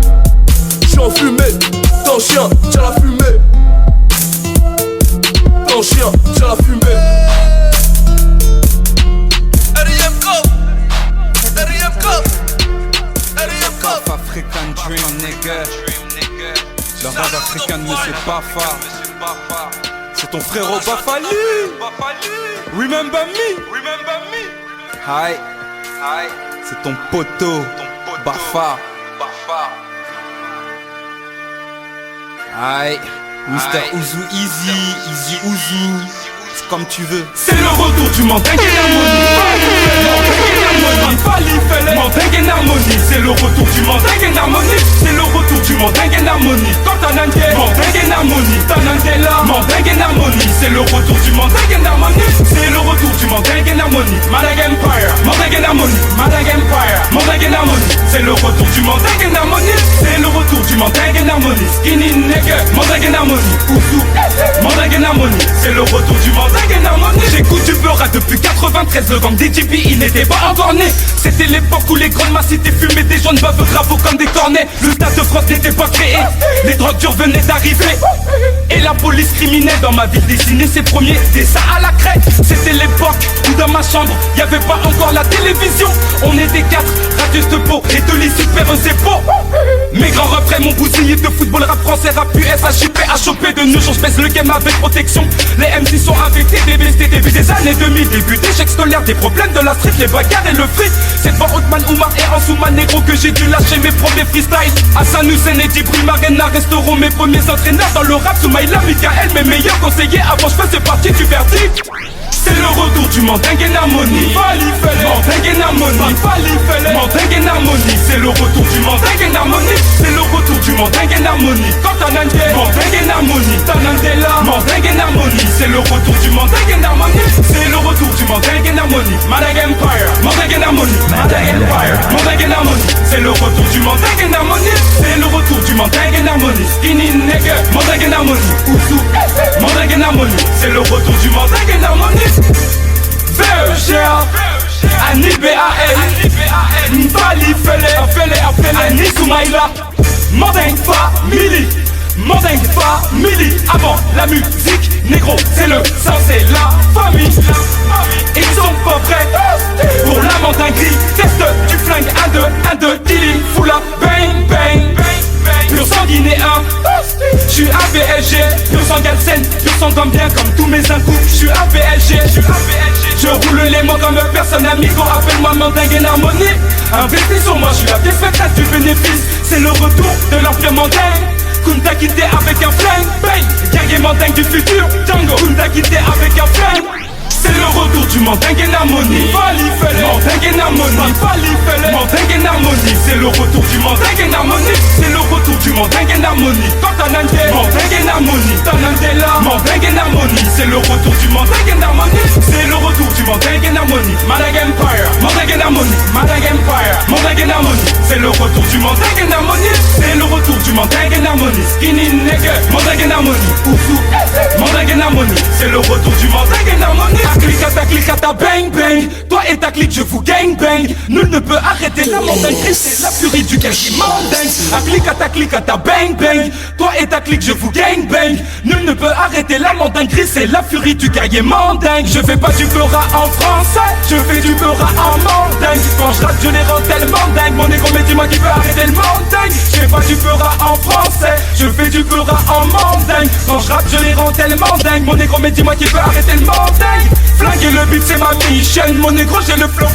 J'suis en fumée, d'un chien, tiens la fumée. D'un chien, tiens la fumée. African dream nigga. Le rap africain ne c'est pas fort. C'est ton frérot Bafali. Remember me. Hi. C'est ton poteau Bafa. Aïe, Mister Ouzou Easy Ouzou, c'est comme tu veux. C'est le retour du Mandingue en harmonie. Mandingue en harmonie. C'est le retour du Mandingue en harmonie. C'est le retour du Mandingue en harmonie. Quand t'en as Mandingue en harmonie. T'en as là, Mandingue en harmonie. C'est le retour du Mandingue en harmonie. C'est le retour du Mandingue en harmonie. Mandingue Empire, Mandingue en harmonie. Mandingue Empire, Mandingue en harmonie. C'est le retour du Mandingue en harmonie. C'est le retour du Mandingue en harmonie. Skinny nigga, Mandingue en harmonie. Ouzou, Mandingue en harmonie. C'est le retour du Mandingue en harmonie. J'écoute du beurre depuis 93. Le gang des DJP, il n'était pas encore né. C'était l'époque où les grandes masses étaient fumées, des jaunes baveux gravaux comme des cornets. Le Stade de France n'était pas créé, les drogues dures venaient d'arriver. Et la police criminelle dans ma ville dessinait ses premiers dessins à la craie. C'était l'époque où dans ma chambre, y avait pas encore la télévision. On était 4, radius de peau et de lit super c'est beau. Mes grands refrains, mon bousillé de football, rap français, rap US, HUP, HOP. De nos jours, je pèse le game avec protection. Les MC sont affectés, début des années 2000. Début d'échec scolaire, des problèmes de la street, les bagarres et le fric. C'est devant Othman, Oumar et Ansouman Negro que j'ai dû lâcher mes premiers freestyles. Hassan Hussein et Dibri Marena resteront mes premiers entraîneurs dans le rap. Soumaïla, Mikael, mes meilleurs conseillers. Avant je faisais partie du verdict. C'est le retour du Mandingue en harmonie. Mandingue en harmonie. Mandingue en harmonie. C'est le retour du Mandingue en harmonie. C'est le retour du Mandingue en harmonie. Quand t'en as Mandingue en harmonie. T'en as là, Mandingue en harmonie. C'est le retour du Mandingue en harmonie. C'est le retour du Mandingue en harmonie. Mandingue Empire, Mandingue en harmonie. Mandingue Empire, Mandingue en harmonie. C'est le retour du Mandingue en harmonie. C'est le retour du Mandingue en harmonie. Skinny nigga, Mandingue en harmonie. Ouzou, Mandingue en harmonie. C'est le retour du Mandingue en harmonie. VEGA, Annie BAL, Nfali Fele, Annie Soumaïla, Mandingue Family, Mandingue Family. Avant la musique, négro, c'est le sang, c'est la famille. Ils sont pas prêts pour la mandinguerie. Teste du flingue, 1, 2, Tilly, Foula, bang, bang. Pur sang guinéen, j'suis AVLG. Pur sang Galsen, pur sang gambien comme tous mes incous. J'suis AVLG, je roule les mots comme personne amigo. Appelle-moi Mandingue en harmonie. Investis sur moi, j'suis la pièce maîtresse du bénéfice. C'est le retour de l'empire mandingue. Kunta Kinte avec un flingue, bang. Guerrier mandingue du futur, Django. Kunta Kinte avec un flingue. C'est le retour du Mandingue en harmonie. Mandingue en harmonie. Mandingue en harmonie. C'est le retour du Mandingue en harmonie. C'est le retour du Mandingue en harmonie. Quand t'en as Mandingue en harmonie. T'en as là, Mandingue en harmonie. C'est le retour du Mandingue en harmonie. C'est le retour du Mandingue en harmonie. Mandingue Empire, Mandingue en harmonie. Mandingue Empire, Mandingue en harmonie. C'est le retour du Mandingue en harmonie. C'est le retour du Mandingue en harmonie. Skinny nigga, Mandingue en harmonie. Ouzou, Mandingue en harmonie. C'est le retour du Mandingue en harmonie. Ta clique à ta bang bang. Toi et ta clique je vous gang bang. Nul ne peut arrêter la mandinguerie. C'est la furie du guerrier mandingue. À clique à ta bang bang. Toi et ta clique je vous gang bang. Nul ne peut arrêter la mandinguerie. C'est la furie du guerrier mandingue. Je fais pas du beurra en français, je fais du beurra en mandingue. Quand je rate je les rends tellement dingue. Mon négro mais dis-moi qui peut arrêter le mandingue. Je fais pas du beurra en français, je fais du beurra en mandingue. Quand je rate je les rends tellement dingue. Mon négro mais dis-moi qui peut arrêter le mandingue. Flinguer le beat c'est ma mission. Mon négro j'ai le flow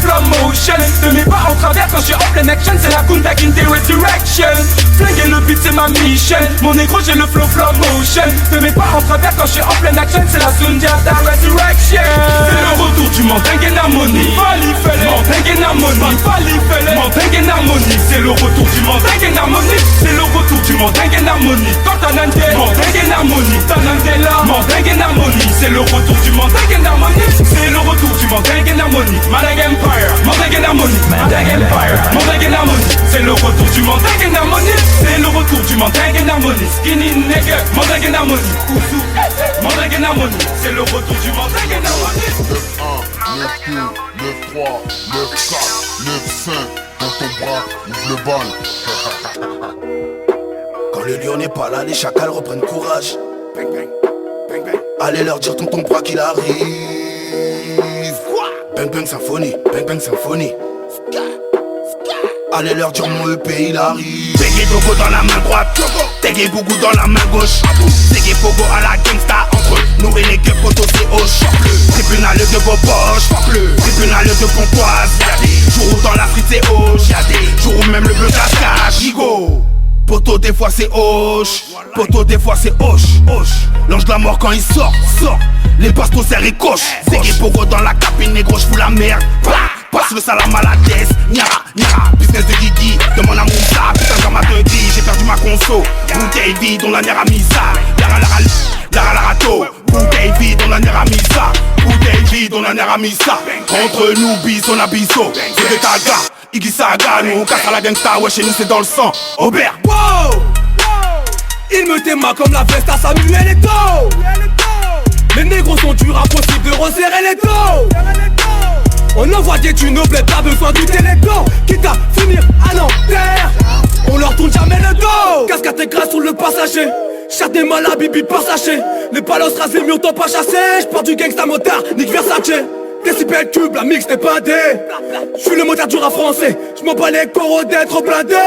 motion. Ne mets pas en travers quand je suis en pleine action. C'est la Kunta Kinte Resurrection. Flinguer le beat c'est ma mission. Mon négro j'ai le flow motion. Ne mets pas en travers quand je suis en pleine action. C'est la Sundiata Resurrection. C'est le retour du Mandingue en harmonie. Mandingue en harmonie. Mandingue en harmonie. C'est le retour du Mandingue en harmonie. C'est le retour du Mandingue en harmonie. Quand t'en as Mandingue en harmonie. T'en as là, Mandingue en harmonie. C'est le retour du Mandingue en harmonie. C'est le retour du Mandingue en harmonie. Mandingue Empire, Mandingue en harmonie. Mandingue Empire, Mandingue en harmonie. C'est le retour du Mandingue en harmonie. C'est le retour du Mandingue en harmonie. Skinny nigga, Mandingue en harmonie. Ouzou, Mandingue en harmonie. C'est le retour du Mandingue en harmonie. 9-1, 9-2, 9-3, 9-4, 9-5. Dans ton bras, ouvre le bal. Quand le lion n'est pas là, les chacals reprennent courage. Bang bang, bang bang. Allez leur dire tonton bras qu'il arrive. Bang bang symphonie, bang bang symphonie. Allez leur dire mon EP il arrive. Tegé Dogo dans la main droite, Tegé Bougou dans la main gauche. Tegé Pogo à la gangsta entre nous et les gueux potos c'est hoche. Tribunal de vos poches, tribunal de Pontoise. Y'a des jours où dans la frite c'est hoche, y'a des jours où même le bleu cache-cache. Gigo, poto des fois fois c'est hoche. Poto, des fois c'est hoche. L'ange de la mort quand il sort. Les bastos serrent et coche. C'est qui pour dans la cabine, négro, j'fous la merde. Passe le salam à la tête. Niara, business de Guigui. Demande à Moussa, putain, dans ma te dit. J'ai perdu ma conso. Bouteille vide, on la nera misa. Lara Larato. Bouteille vide, on la nera misa. Bouteille vide, on la nera misa. Entre nous, bis, on a biso. C'est de Taga, Iggy Saga. Nous, on casse à la gangsta. Ouais, chez nous, c'est dans le sang. Aubert. Wow! Il me déma comme la veste à Samuel Eto'o. Les négros sont durs, impossible de resserrer les taux. On envoie des thunes au bled, pas besoin du téléthon. Quitte à finir à l'enterre, on leur tourne jamais le dos. Cascade et grâce sur le passager. Chat des mal à bibi par sachet. Les palos rasés, mieux t'en pas chassé. J'porte du gangsta motard, Nick Versace. Décibel cube, la mix n'est pas dé. J'suis le motard du rap français. J'm'en bats les coraux d'être blindé.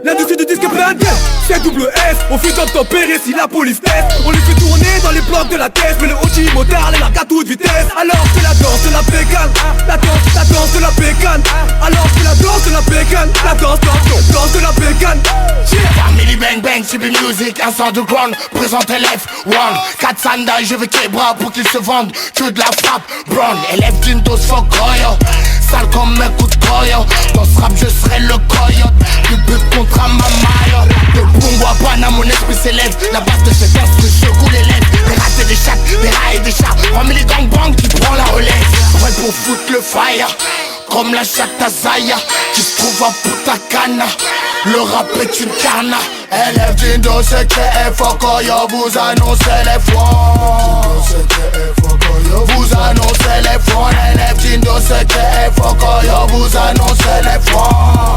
L'industrie du disque est blindée. C'est double S, on fait d'obtempérer si la police teste. On les fait tourner dans les blocs de la tête. Mais le OG motard les largue à toute vitesse. Alors c'est la danse de la pécane. La danse de la pécane. Alors c'est la danse de la pécane. La danse de la pécane. Family bang bang, CB Music, instant de ground. Présente LF1, 4 sandales, je veux Kebra pour qu'ils se vendent. Que de la frappe, brown. Élève d'une dose fuck royal. Sale comme un coup de coyote. Dans ce rap je serai le coyote. Du but contre ma maille. De Bungo à Pana, mon esprit s'élève. La base de cette danse que je secoue les lèvres. Des rats et des chats, des rats et des chats. Family gangbang qui prend la relève. Prêt pour foutre le fire. Comme la chatte à Zaya qui se trouve à Putacana. Le rap est une carna. Élève d'une dose CKF Okoyo. Vous annoncez les fois. Vous annoncez les fois. Élève d'une dose CKF Okoyo. Vous annoncez les fois.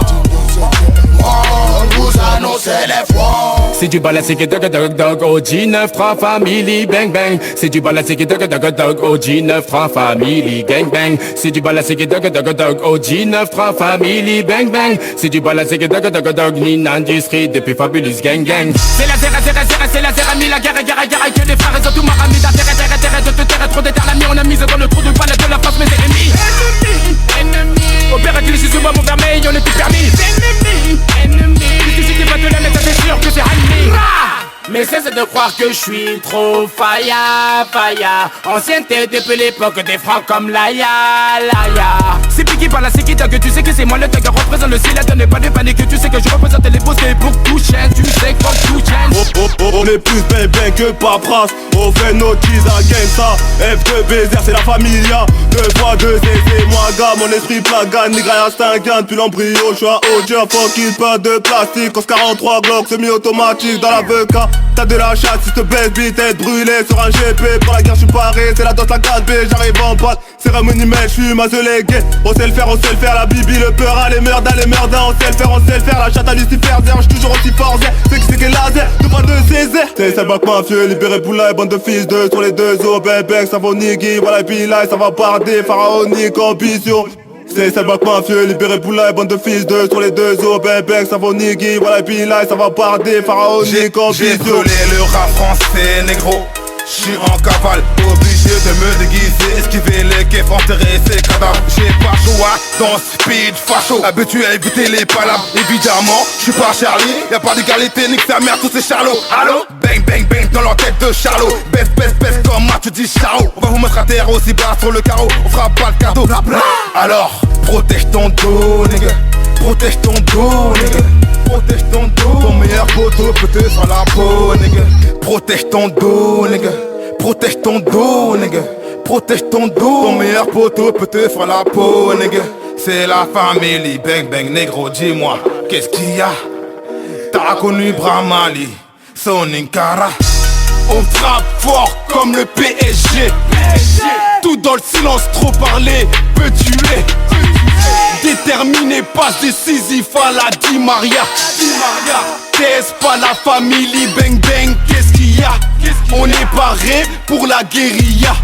Vous annoncez les fois. C'est du balasik dog dog dog OG 9-3 family bang bang. C'est du balasik dog dog dog OG 9-3 family gang bang. C'est du balasik dog dog dog OG 9-3 family bang bang. C'est du balasik dog dog dog Nine Industrie depuis Fabulous gang gang. C'est la zéra, c'est la zéra, mis la guerre, que les frères ils ont tout marami d'intérêt, de te taire, trop d'état, la mis, on a mise dans le trou de balle de la face, mes ennemis. Ennemi, opère qu'il est sous moi, mon vermeil, on est tout permis. Ennemi, si tu vas te la mettre, c'est sûr que c'est Hanmi. Mais cesse de croire que je suis trop faya. Ancienneté depuis l'époque des francs comme Laïa. C'est piqué par la séquita que tu sais que c'est moi le tag représente le silence. Ne pas de panique que tu sais que je représente les postés pour que tout change. Tu sais que tout change. On est plus bébé que paperasse. On fait nos cheese à game ça. F2BZ c'est la familia. 2 fois 2 c'est moi gars. Mon esprit plaga, nigra instinct gain depuis l'embryo. J'suis un OG, fucking pas de plastique. Cos 43 Glock, semi-automatique dans la VK. T'as de la chatte si te baisse vite, tête brûlée sur un GP. Pour la guerre j'suis paré, c'est la danse la 4B. J'arrive en patte, cérémonie mais j'suis mazelé gay. On sait le faire, la bibi, le peur, les merdins, on sait le faire, la chatte à Lucifer, j'suis toujours aussi fort, c'est qui laser, tout pas de Césaire. C'est ça bac mafieux, libéré Poula et bande de fils de sur les deux os, bébé, ça va niggy, voilà et puis là, ça va barder, pharaonique ambition. C'est ça bac mafieux, libéré Poula et bande de fils de sur les deux os, bébé, ça va niggy, voilà et puis là, ça va barder, pharaonique ambition. J'ai brûlé le rap français, négro. J'suis en cavale, obligé de me déguiser, esquiver les keufs, enterrer ces cadavres. J'ai pas choix dans speed facho, habitué à éviter les palabres. Évidemment, j'suis pas Charlie, y'a pas d'égalité, nique sa mère, tous ces charlots. Allô? Bang bang bang dans leur tête de Charlot. Baisse comme moi tu dis chao. On va vous mettre à terre aussi bas sur le carreau, on fera pas le cadeau. Alors, protège ton dos, nigga. Protège ton dos, nigga. Protège ton dos. Ton meilleur poteau peut te sur la peau, nigga. Protège ton dos, nigga. Protège ton dos, nigga. Protège ton dos. Ton meilleur poteau peut te sur la peau, nigga. C'est la famille, bang bang, négro, dis-moi, qu'est-ce qu'il y a? T'as connu Bramali, Soninkara. On frappe fort comme le PSG. Tout dans le silence, trop parler peut tuer. Déterminé, passe décisif à la Di Maria. Qu'est-ce pas la famille, bang bang, qu'est-ce qu'il y a? On est paré pour la guérilla.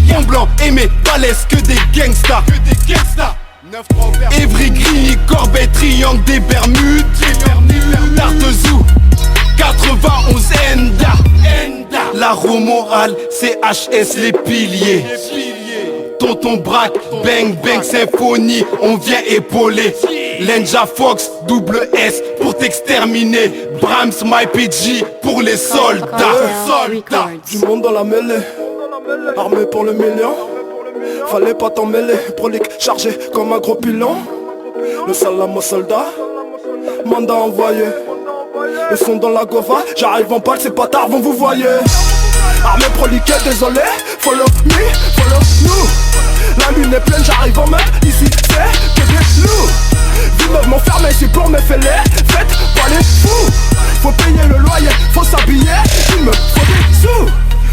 Mon blanc et mes balèzes que des gangsters. Evry, Grigny, Corbet, Triangle des Bermudes. Tartezou, 91 Enda. La roue morale, CHS les piliers. Tonton braque, bang bang symphonie, on vient épauler. Lenja Fox, double S pour t'exterminer. Brahms, My PG pour les soldats. Du monde dans la mêlée, armé pour le million. Fallait pas t'en mêler, prolique chargé comme un gros pilon. Le salam au soldat, mandat envoyé. Le son dans la gova, j'arrive en balle, c'est pas tard, vont vous voyez. Armée proliquée, désolé, follow me, follow nous. La lune est pleine, j'arrive en meute, ici c'est que des loups. Vivement fermé, c'est pour mes fêlés, faites pas les fous. Faut payer le loyer, faut s'habiller, il me faut des sous.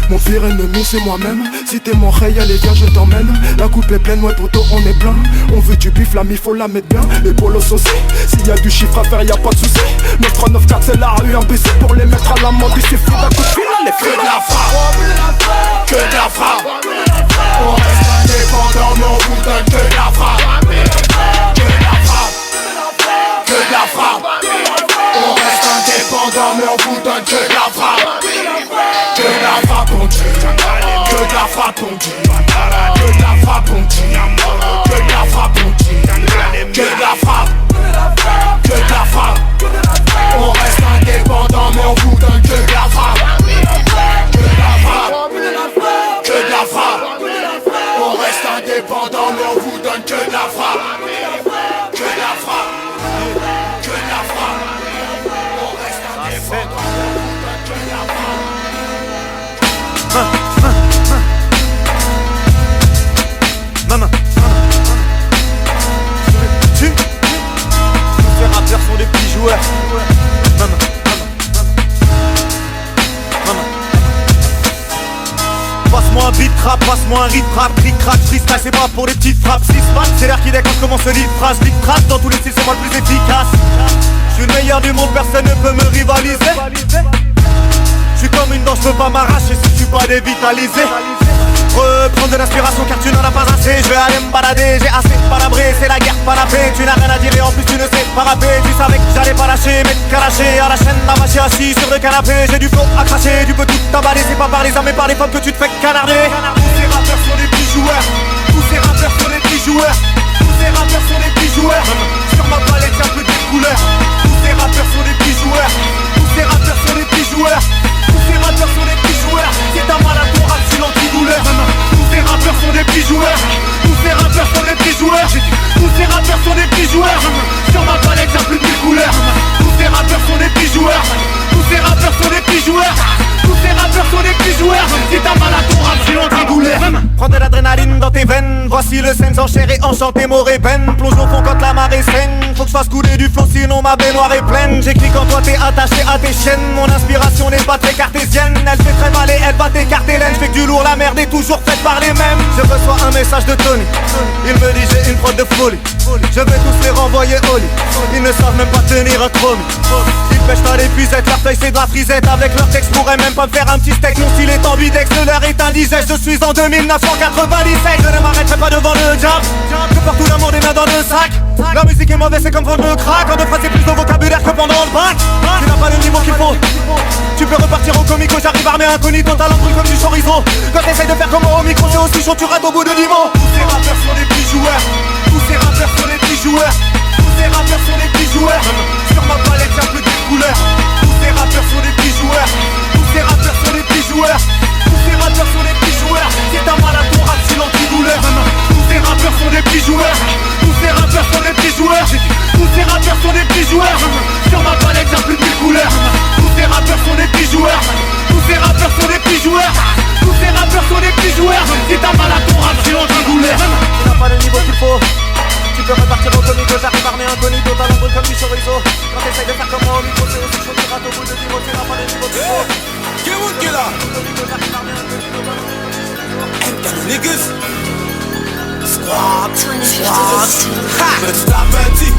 Mon pire ennemi c'est moi-même. Si t'es mon rey, allez viens je t'emmène. La coupe est pleine, ouais poto on est plein. On veut du bif, la mif faut la mettre bien. Les polos aussi, s'il y a du chiffre à faire y'a pas de soucis. 9394 c'est la rue imbécile. Pour les mettre à l'amende il suffit d'un coup de fil. Les que de la frappe, que de la frappe. On reste indépendant mais on vous donne que de la frappe. Que de la frappe, que de la frappe. On reste indépendant mais on vous donne que de la frappe. Que de la frappe on dit, que de la frappe on dit, que de la frappe on dit, que de la frappe on dit, que de la frappe, que de la frappe. On reste indépendant mais on vous donne que de la frappe. Que de la frappe, que de la frappe. On reste indépendant mais on vous donne que de la frappe. Que de la frappe, que de la frappe. On reste indépendant mais on vous donne que de la frappe. Maman, tu ces rappeurs sont des petits joueurs. Maman, passe-moi un beat rap, passe-moi un rip rap, clic crack, freestyle, c'est pas pour les petites frappes. 6 pattes, c'est l'air qui déclenche comment se lit phrase. Big trash dans tous les styles, c'est moi le plus efficace. Je suis le meilleur du monde, personne ne peut me rivaliser. Je suis comme une dent, je peux pas m'arracher si je suis pas dévitalisé. Reprendre de l'inspiration car tu n'en as pas assez. Je vais aller me balader, j'ai assez palabré. C'est la guerre, pas la paix, tu n'as rien à dire et en plus tu ne sais pas rapper. Tu savais que j'allais pas lâcher, mais calaché à la chaîne, la vache assis sur le canapé. J'ai du flow à cracher, tu peux tout t'emballer. C'est pas par les hommes mais par les femmes que tu te fais canarder. Tous ces rappeurs sont des petits joueurs. Tous ces rappeurs sont des petits joueurs. Tous ces rappeurs sont des petits joueurs. Sur ma palette y'a plus de couleurs. Tous ces rappeurs sont des petits joueurs. Tous ces rappeurs sont des petits joueurs. Tous ces rappeurs sont des petits joueurs. C'est un malade au rap, c'est l'antidouleur. Tous ces rappeurs sont des petits joueurs. Tous ces rappeurs sont des petits joueurs. Tous ces rappeurs sont des petits joueurs. Sur ma palette y'a plus de couleurs. Tous ces rappeurs sont des petits joueurs. Tous ces rappeurs sont des petits joueurs. Tous ces rappeurs sont des petits joueurs. C'est un malade au rap, c'est l'antidouleur. Prends de l'adrénaline dans tes veines. Voici le scène en chair et enchanté, mort et peine. Plonge au fond quand la marée saigne. Faut que je fasse couler du flot sinon ma baignoire est pleine. J'écris quand toi t'es attaché à tes chaînes. Mon inspiration n'est pas très cartésienne. Elle fait très mal et elle va t'écarter l'aine. Je fais que du lourd, la merde est toujours faite par les mêmes. Je reçois un message de Tony. Il me dit j'ai une prod de folie. Je vais tous les renvoyer au lit. Ils ne savent même pas tenir un chromie. Ils pêchent dans l'épuisette, leur feuille c'est de la frisette. Avec leur texte pourrait même pas me faire un petit steak. Mon style est ambidex, le leur est indigeste. Je suis en 2997. Je ne m'arrêterai pas devant le diable. Que partout le monde est main dans le sac. La musique est mauvaise, c'est comme prendre le crack. En deux phrases c'est plus de vocabulaire que pendant le bac. Tu n'as pas le niveau qu'il faut. Tu peux repartir au comico, j'arrive armé incognito. Talent brûle comme du chorizo. Quand t'essayes de faire comme au micro, c'est aussi chaud, tu rates au bout de niveau. Tous ces rappeurs sont des petits joueurs. Tous ces rappeurs sont des petits joueurs. Tous ces rappeurs sont des petits joueurs. Sur ma palette y'a plus de couleurs. Tous ces rappeurs sont des petits joueurs. Tous ces rappeurs sont des petits joueurs. Tous ces rappeurs sont des petits joueurs. C'est un malade au rap, c'est l'antidouleur. Tous ces rappeurs sont des petits joueurs. Tous ces rappeurs sont des petits joueurs. Tous ces rappeurs sont des petits joueurs. Sur ma palette y'a plus de couleurs. Tous ces rappeurs sont des petits joueurs. Tous ces rappeurs sont des petits joueurs. Tous ces rappeurs sont des petits joueurs. C'est un malade au rap, c'est l'antidouleur. Tu n'as pas le niveau qu'il faut. Tu peux repartir au comico, j'arrive armé incognito. Talent brûle comme du chorizo. Quand t'essayes de faire comme moi au micro, c'est aussi chaud, tu rates au bout de niveau. Tu n'as pas le niveau qu'il faut. Qui est là? Niggas Squad Petit à petit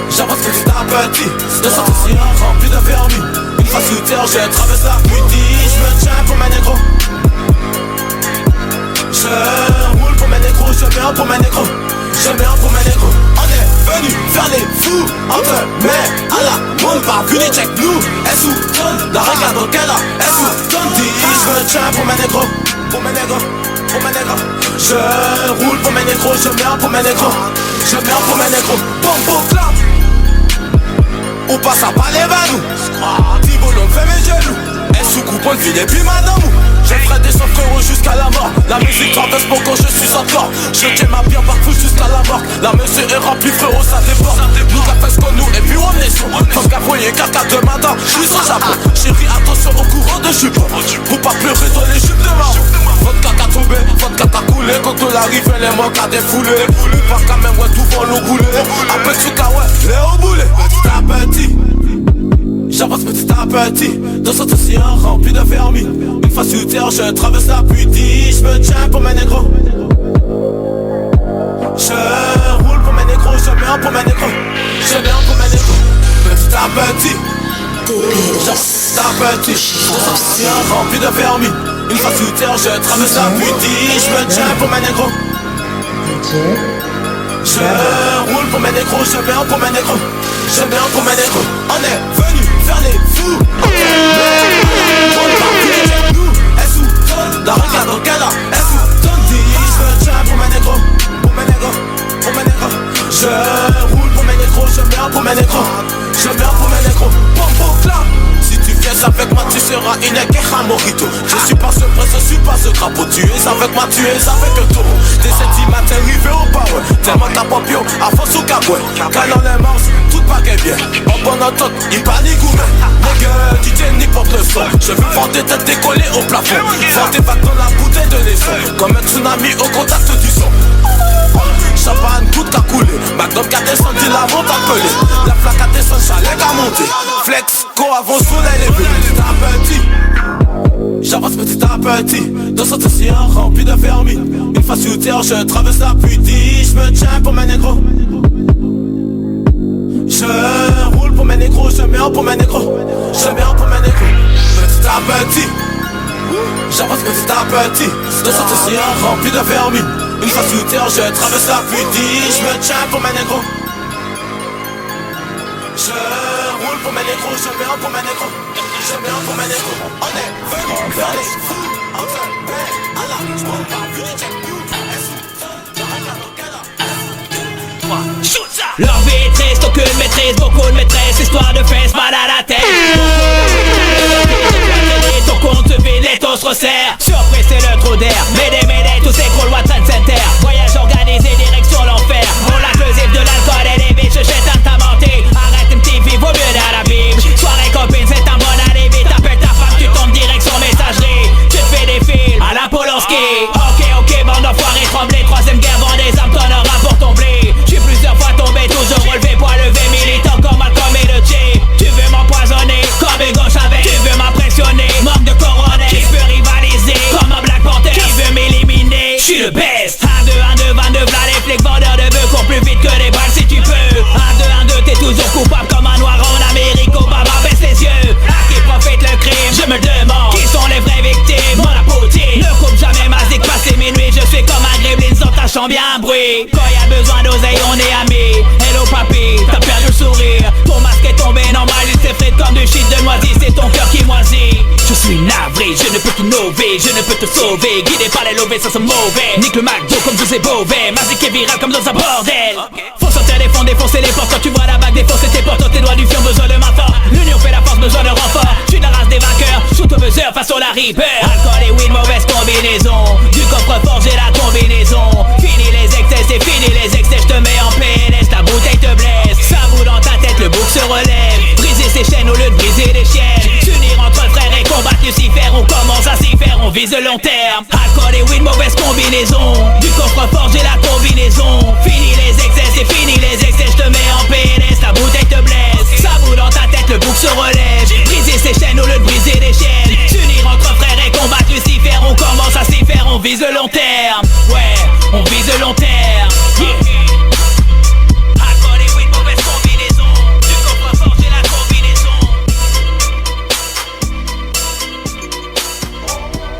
j'avance petit à petit. 200 silence rempli de vernis. Une fois sous terre j'ai traversé la putie. Je me tiens pour mes négros. Je roule pour mes négros. Je viens pour mes négros. Je viens pour mes négros. On est venu faire les fous. On te met à la monde. Pas venu check nous. Elle sous-tonne. La regarde auquel elle a. Elle sous-tonne. Dis je me tiens pour mes négros. Pour mes négros. pour mes négros. Je roule pour mes négros, je meurs pour mes négros. Je meurs pour mes négros. Bombo clap. On passe à pas les vanous. Tibolon fait mes genoux. Elle sous coupe on vide et puis madame. Je ferai des sauts frérot jusqu'à la mort. La musique traverse mon corps, je suis encore. Je tiens ma pierre partout jusqu'à la mort. La mesure est remplie frérot, ça déborde. Nous la fesse qu'on nous et puis on est sous. Comme qu'à voyer caca de matin, je suis au Japon. Chérie attention au courant de jupon. Faut pas pleurer dans les jupes de marron. Votre caca tombé, votre caca coulé. Quand on arrive, elle est manque à défouler. Ou pas quand même, ouais, tout vont nous rouler. Après tu ouais, les au boulet. Petit à petit. J'avance petit à petit, dans cet océan rempli de vermis. Une fois sur terre, je traverse la pluie. Je me tiens pour mes négros. Je roule pour mes négros, je meurs pour mes négros. Je meurs pour mes négros. Petit à petit, petit à petit, dans cet océan rempli de vermis. Une fois sur terre, je traverse la pluie. Je me tiens pour mes négros. Je roule pour mes négros, je meurs pour mes négros. Je meurs pour mes négros. On est venu faire les fous. Nous, elle sous-tonne. La regarde au Ghana, elle sous-tonne. Je me tiens pour mes négros. Pour mes négros, pour mes négros. Je roule pour mes négros, je meurs pour mes négros. Je meurs pour mes négros. Pompo clap. Si tu viens avec moi, tu seras une guerre morito. Je suis pas ce prince, je suis pas ce crapaud. Tu es avec moi, tu es avec un taureau. T'es cette matin arrivé au power. Tellement ta papillon, avant sous cabouet. Calant les manches, toute baguette bien. En bonne entente, il panique ou même. Mon gueule, DJ Nick porte le son. Je veux voir tes têtes décoller au plafond. Voir tes vagues dans la bouteille de leçon. Comme un tsunami au contact du son. Champagne, tout qu'a coulé. McDonald's qu'a descendu, la monte à pelé. La flaque a descendu, chalet qu'a monté. Flex, go avant soleil levé. Petit à petit, j'avance petit à petit. Dans cet océan rempli de vermis. Une fois sur terre, je traverse la pluie. Je me tiens pour mes négros. Je roule pour mes négros, je meurs pour mes négros. Je meurs pour mes négros. Petit à petit, j'avance petit à petit. Dans cet océan rempli de vermis. Une fois sur terre, je traverse la pluie. Je me tiens pour mes négros. Je roule pour mes négros, je meurs pour mes négros. Je meurs pour mes négros. On est venu faire les fous. Entre paix, Allah, je m'en parle plus de check you. Leur vie est triste, aucune maîtrise, beaucoup de maîtresse. Histoire de fesses, mal à la tête. Ton compte se vide, les taux se resserrent. Surprise, c'est le trou d'air. Médé, tout s'écroule, Watson Center. Voyage organisé, direction l'enfer. Pour l'inclusif de l'alcool et les biches, je jette un tamanté. Arrête une petite vie, vaut mieux dans la Bible. Soirée copine, c'est un bon alibi. T'appelles ta femme, tu tombes direction messagerie. Tu te fais des fils à la Polanski. Ok, bande d'enfoirés tremblés. Troisième guerre, vend des âmes, t'en auras pour ton blé. J'suis plusieurs fois tombé, toujours relevé, poids levé, militant comme Malcolm et le J. Tu veux m'empoisonner, comme Hugo Chavez. Tu veux m'impressionner, manque de coronet. Qui veut rivaliser, comme un Black Panther. Qui veut m'éliminer, j'suis le best. 1, 2, 1, 2, 22, v'là les flics, vendeurs de bœufs, cours plus vite que les balles si tu peux. 1, 2, 1, 2, t'es toujours coupable comme un noir en Amérique. Obama baisse les yeux, à qui profite le crime? Je me demande, qui sont les vraies victimes? Mon apôtre, ne coupe jamais ma zig, passé minuit. Je suis comme un gremlin en tâchant bien un bruit. Quand y'a besoin d'oseille, on est amis. Hello papi, t'as perdu le sourire. Ton masque est tombé normal, il s'effrite comme du shit de noisy. C'est ton cœur qui moisit. Je suis navré, je ne peux qu'innover. Je ne peux te sauver, guidé par les lovés, ça c'est mauvais. Nique le McDo comme José Bové. Ma zik est virale comme dans un bordel. Faut sortir les fonds, défoncer les portes. Quand tu vois la bague, défoncer tes portes. Tes doigts du fion, besoin de main fort. L'union fait la force, besoin de renfort. Je suis de la race des vainqueurs, shoot au buzzer face au la Reaper. Alcool et weed, mauvaise combinaison. Du coffre-fort, j'ai la combinaison. Fini les excès, c'est fini les excès. Je te mets en PLS, ta bouteille te blesse. Ça bout dans ta tête, le bouc se relève. Briser ses chaînes au lieu de briser les chiennes. S'unir entre frères et combattre Lucifer. On commence à s'y faire, on vise le long terme. Alcool et weed, mauvaise combinaison. Du coffre-fort, j'ai la combinaison. Fini les excès, c'est fini les excès. Je te mets en PLS, ta bouteille te blesse. Ça bout dans ta tête, le bouc se relève. Briser ses chaînes au lieu de briser les chiennes. S'unir entre frères et combattre Lucifer. On commence à s'y faire, on vise le long terme. Ouais, on vise le long terme. Yeah. Alcool et weed, mauvaise combinaison. Du coffre-fort, j'ai la combinaison.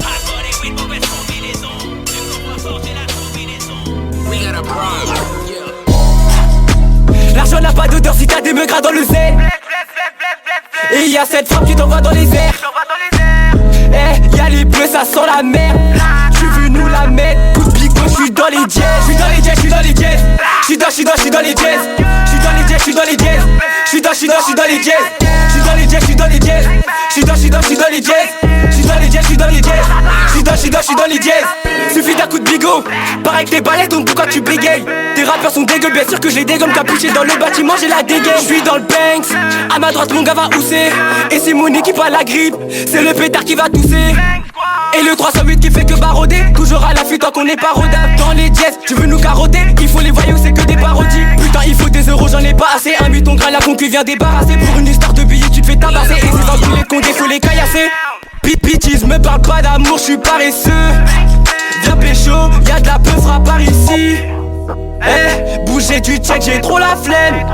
Alcool et weed, mauvaise combinaison. Du coffre-fort, j'ai la combinaison. We got a problem. L'argent n'a pas d'odeur si t'as des meugras dans le zèle. Et y'a cette femme qui t'envoie dans les airs. Eh, y'a les bleus, ça sent la merde. J'suis venu la mettre. Coup de bico, j'suis dans les jazz. J'suis dans les jazz, j'suis dans les jazz. J'suis dans les jazz. J'suis dans les jazz, j'suis dans les jazz. J'suis dans les jazz, j'suis dans les jazz. J'suis dans les jazz, j'suis dans les jazz. J'suis dans les jazz, j'suis dans les jazz. J'suis dans les jazz. Suffit d'un coup de bigot. Pareil que t'es balèze, donc pourquoi tu bégayes? Tes rappeurs sont dégueux, bien sûr que je les dégomme. Capuché dans le bâtiment, j'ai la dégaine. J'suis dans le Banks, à ma droite mon gars va housser. Et c'est mon équipe à la grippe, c'est le pétard qui va tousser. Et le 308 qui fait que baroder. Toujours à l'affût tant qu'on est parodable. Dans les jazz, tu veux nous carotter? Il faut les voyous, c'est que des parodies. Putain, il faut des euros, j'en ai pas assez. Un ton gras, la concu vient débarrasser. Pour une histoire de billets, tu te fais tabasser. Et c'est dans tous les condés, faut les caillasser. Bitches, me parle pas d'amour, j'suis paresseux. Viens pécho, y'a de la peufra par ici. Eh, bouger du check, j'ai trop la flemme.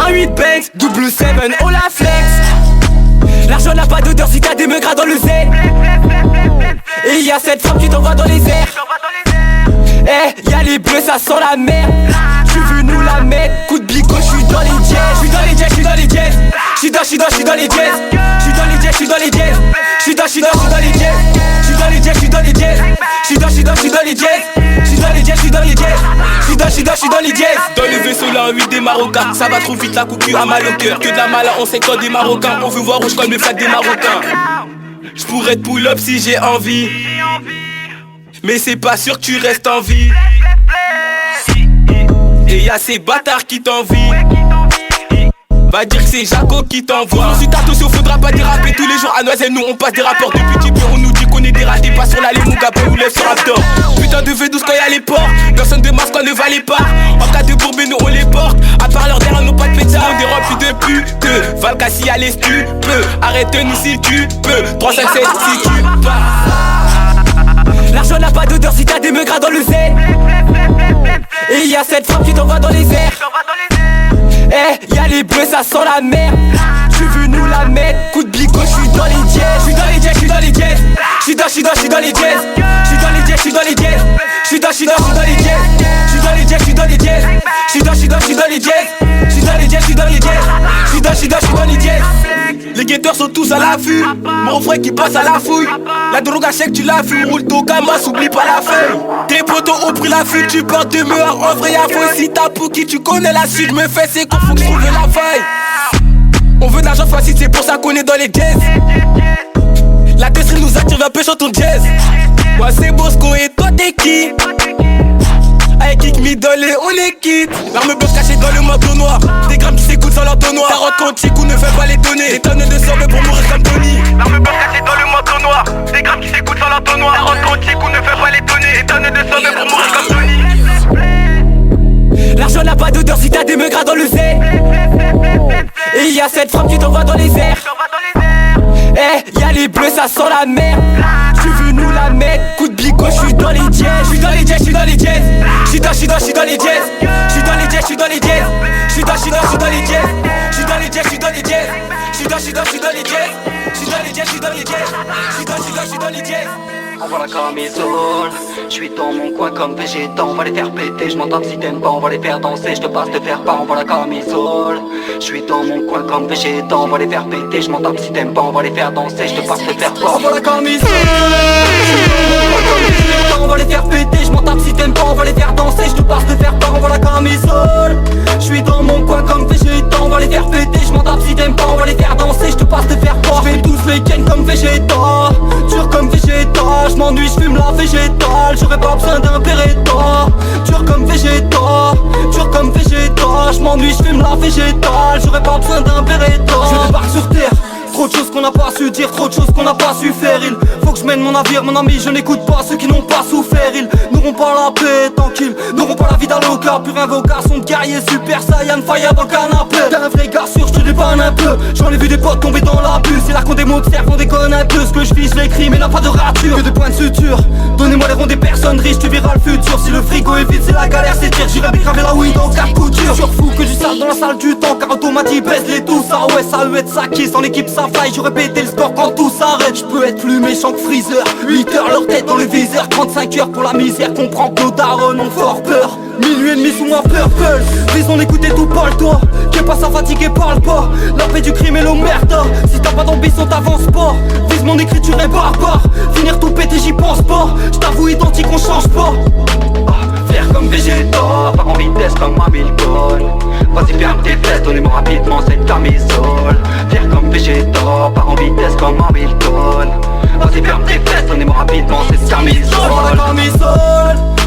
Un 8 banks, double 7, oh la flex. L'argent n'a pas d'odeur si t'as des meugras dans le Z. Et y'a cette femme qui t'envoie dans les airs. Eh, y'a les bleus, ça sent la merde. Tu veux nous la mettre? Coup de bico, j'suis dans les jazz. J'suis dans les jazz, j'suis dans les jazz. J'suis dans les jazz. J'suis dans les jazz, j'suis dans les jazz. J'suis dans les jazz. J'suis dans les jazz, j'suis dans les jazz. J'suis dans les jazz, j'suis dans les jazz. J'suis dans les jazz. J'suis dans les jazz. Dans le vaisseau là, 8 des Marocains. Ça va trop vite, la coucou a mal au cœur. Que de la mala, on sait quand des Marocains. On veut voir rouge comme le flag des Marocains. J'pourrais te pull up si j'ai envie. Mais c'est pas sûr que tu restes en vie. Et y'a ces bâtards qui t'envient. Va dire que c'est Jaco qui t'envoie. Ensuite attention, faudra pas déraper tous les jours à Noiselle. Nous on passe des rapports de petits peu. On nous dit qu'on est des ratés. Pas sur l'allée, mon gars, ou lève sur Raptor. Putain de V12 quand y'a les ports. Personne de masque, on ne va les pas. En cas de bourbe, nous on les porte. À part leur derrière, nos pas de pétard. On dérobe plus de pute. Valcassi à l'est, tu peux. Arrête-nous si tu peux. 357 si tu peux. L'argent n'a pas d'odeur si t'as des meugras dans le Z. Et y'a cette femme qui t'envoie dans les airs. Eh, y'a les bleus, ça sent la merde. Tu veux nous la mettre? Coup de bico, j'suis dans les jazz. J'suis dans les jazz, j'suis dans les jazz. J'suis dans les jazz. J'suis dans les jazz, j'suis dans les jazz. J'suis dans les jazz. J'suis dans les jazz, j'suis dans les jazz. J'suis dans les jazz, j'suis dans les jazz. J'suis dans les jazz. Les guetteurs sont tous à l'affût. Mon frère qui passe à la fouille. La drogue à chèque, tu la fumes. Roule ton camas, oublie pas la feuille. Tes potos ont pris la fuite, tu portes de meurs. En vrai, y'a faux. Si t'as pour qui tu connais la suite, me fais c'est qu'on faut que je trouve la faille. On veut de l'argent facile, c'est pour ça qu'on est dans les jazz. La testerie nous attire, un peu sur ton jazz. Moi c'est Bosco et toi t'es qui? Avec Kick Middle et on est quitte. L'arme blanche cachée dans le manteau noir. Des grammes qui s'écoutent sans l'entonnoir. Ta route contre Chico ne fait pas l'étonner. Des tonnes de sang pour mourir comme Tony. L'arme blanche cachée dans le manteau noir. Des grammes qui s'écoutent sans l'entonnoir. Ta route contre Chico ne fait pas l'étonner. Des tonnes de sang pour mourir comme Tony. L'argent n'a pas d'odeur si t'as des meugras dans le Z. Et y'a cette femme qui t'envoie dans les airs. Eh, y'a les bleus, ça sent la merde. Tu veux nous la mettre? Coup de bico, j'suis dans les jazz. J'suis dans les jazz, j'suis dans les jazz. J'suis dans les jazz. J'suis dans les jazz, j'suis dans les jazz. J'suis dans les jazz, j'suis dans les jazz. J'suis dans les jazz, j'suis dans les jazz. J'suis dans les jazz, j'suis dans les jazz. J'suis dans les jazz, j'suis dans les jazz. J'suis dans les jazz. On va la camisole, j'suis dans mon coin comme végétant. On va les faire péter, j'm'entends si t'aimes pas. On va les faire danser, j'te passe te faire pas. On va la camisole, j'suis dans mon coin comme végétant. On va les faire péter, j'm'entends si t'aimes pas. On va les faire danser, j'te passe te faire pas. On va la camisole, on va les faire péter, j'm'entends si t'aimes pas. On va les faire danser, j'te passe te faire pas. On va la camisole, j'suis dans mon coin comme végétant. On va les faire péter, j'm'entends si t'aimes pas. On va les faire danser, j'te passe te faire pas. J'fais tous les gains comme végétant, dur comme végétant. J'm'ennuie, j'fume la végétale, j'aurais pas besoin d'un Beretta. Dur comme végétal, dur comme végétal. J'm'ennuie, j'fume la végétale, j'aurais pas besoin d'un Beretta. Je débarque sur terre, trop de choses qu'on n'a pas su dire, trop de choses qu'on n'a pas su faire. Il faut que je mène mon navire, mon ami, je n'écoute pas ceux qui n'ont pas souffert. Ils n'auront pas la paix tant qu'ils n'auront pas la vie d'Aloca. Pur invocation de guerrier, super saiyan, fire dans le canapé. T'es un vrai gars sûr, je te dépanne un peu. J'en ai vu des potes tomber dans la bulle. C'est là qu'on démonte, on déconne un peu. Ce que je vis, je l'écris, mais n'a pas de rature. Que de points de suture, donnez-moi les ronds des personnes riches, tu verras le futur. Si le frigo est vide, c'est la galère, c'est dire. J'irai graver la weed dans 4 coutures. Sur fou que du sale dans la salle du temps, car automatique baisse les tous. Ça ouais, ça être ça kiss, en équipe ça fly. J'aurais pété le score quand tout s'arrête. Je peux être plus méchant que Freezer, 8 heures leur tête dans le viseur. heures, 35 heures pour la misère. Comprends que nos darons ont fort peur. Minuit et demi sous moi purple. Disons d'écouter tout parle-toi. Qui est pas sans fatiguer parle pas. La paix du crime et l'omerta. Si t'as pas d'ambition t'avances pas. Vise mon écriture est barbare. Finir tout pété j'y pense pas. J't'avoue identique on change pas. Faire comme Vegeta, part en vitesse comme Hamilton. Vas-y ferme tes fesses, donnez-moi rapidement cette camisole. Faire comme Vegeta, part en vitesse comme Hamilton. Vas-y ferme tes fesses, donnez-moi rapidement cette camisole.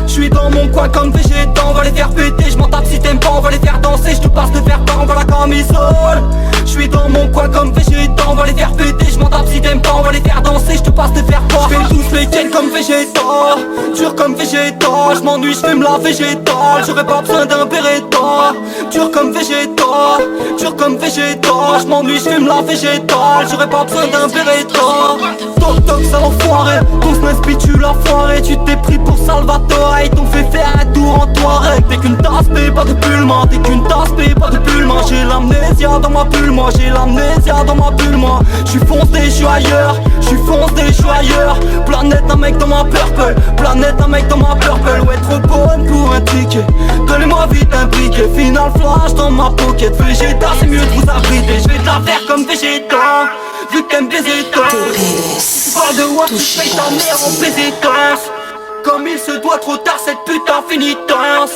J'suis dans mon coin comme Vegeta, on va les faire péter. J'm'en tape si t'aimes pas, on va les faire danser. J'te passe de faire part, on va la camisole. J'suis dans mon coin comme Vegeta, on va les faire péter. J'm'en tape si t'aimes pas, on va les faire danser. J'te passe de faire part. J'fais tous les gains comme Vegeta, dur comme Vegeta. J'm'ennuie, j'fume la végétale. J'aurais pas besoin d'un Beretta. Dur comme Vegeta, dur comme Vegeta. J'm'ennuie, j'fume la végétale. J'aurais pas besoin d'un Beretta. Toc toc, ça l'enfoiré. Ton snap tu l'as foiré. Tu t'es pris pour Salvatore. Ils t'ont fait faire un tour en Touareg. T'es qu'une tasse, mais pas de pulma. T'es qu'une tasse, mais pas de pulma. J'ai l'amnésia dans ma bulle, moi. J'ai l'amnésia dans ma bulle, moi. J'suis foncé, j'suis ailleurs. J'suis foncé, j'suis ailleurs. Planète, un mec dans ma purple. Planète, un mec dans ma purple. Ouais, trop bonne pour un ticket. Donnez-moi vite un briquet. Final flash dans ma pocket. Végéta, c'est mieux de vous abriter. J'vais te la faire comme Végéta. Vu que t'aimes baiser toi. Parle de what, tu payes ta mère en pésétance. Comme il se doit, trop tard cette putain finitence.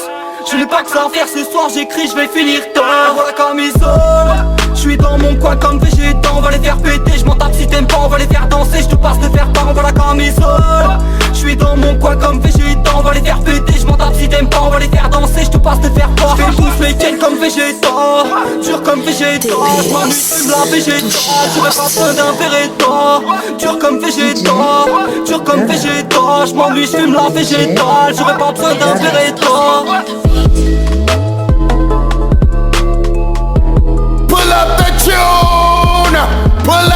Je n'ai pas que ça à faire ce soir, j'écris, je vais finir tard. Voilà camisole. J'suis dans mon coin comme Vegeta, on va les faire péter. J'm'en tape si t'aimes pas, on va les faire danser. J'te passe de faire part, on va la camisole. J'suis dans mon coin comme Vegeta, on va les faire péter. J'm'en tape si t'aimes pas, on va les faire danser. J'te passe de faire part. J'fais tous les gains comme Vegeta, dur comme Vegeta. J'm'ennuie, j'fume la Vegeta. J'aurais pas besoin d'un Beretta. Dur comme Vegeta, dur comme Vegeta. J'm'ennuie, j'fume la végétale. J'aurais pas besoin d'un Beretta. Pull up the tune, pull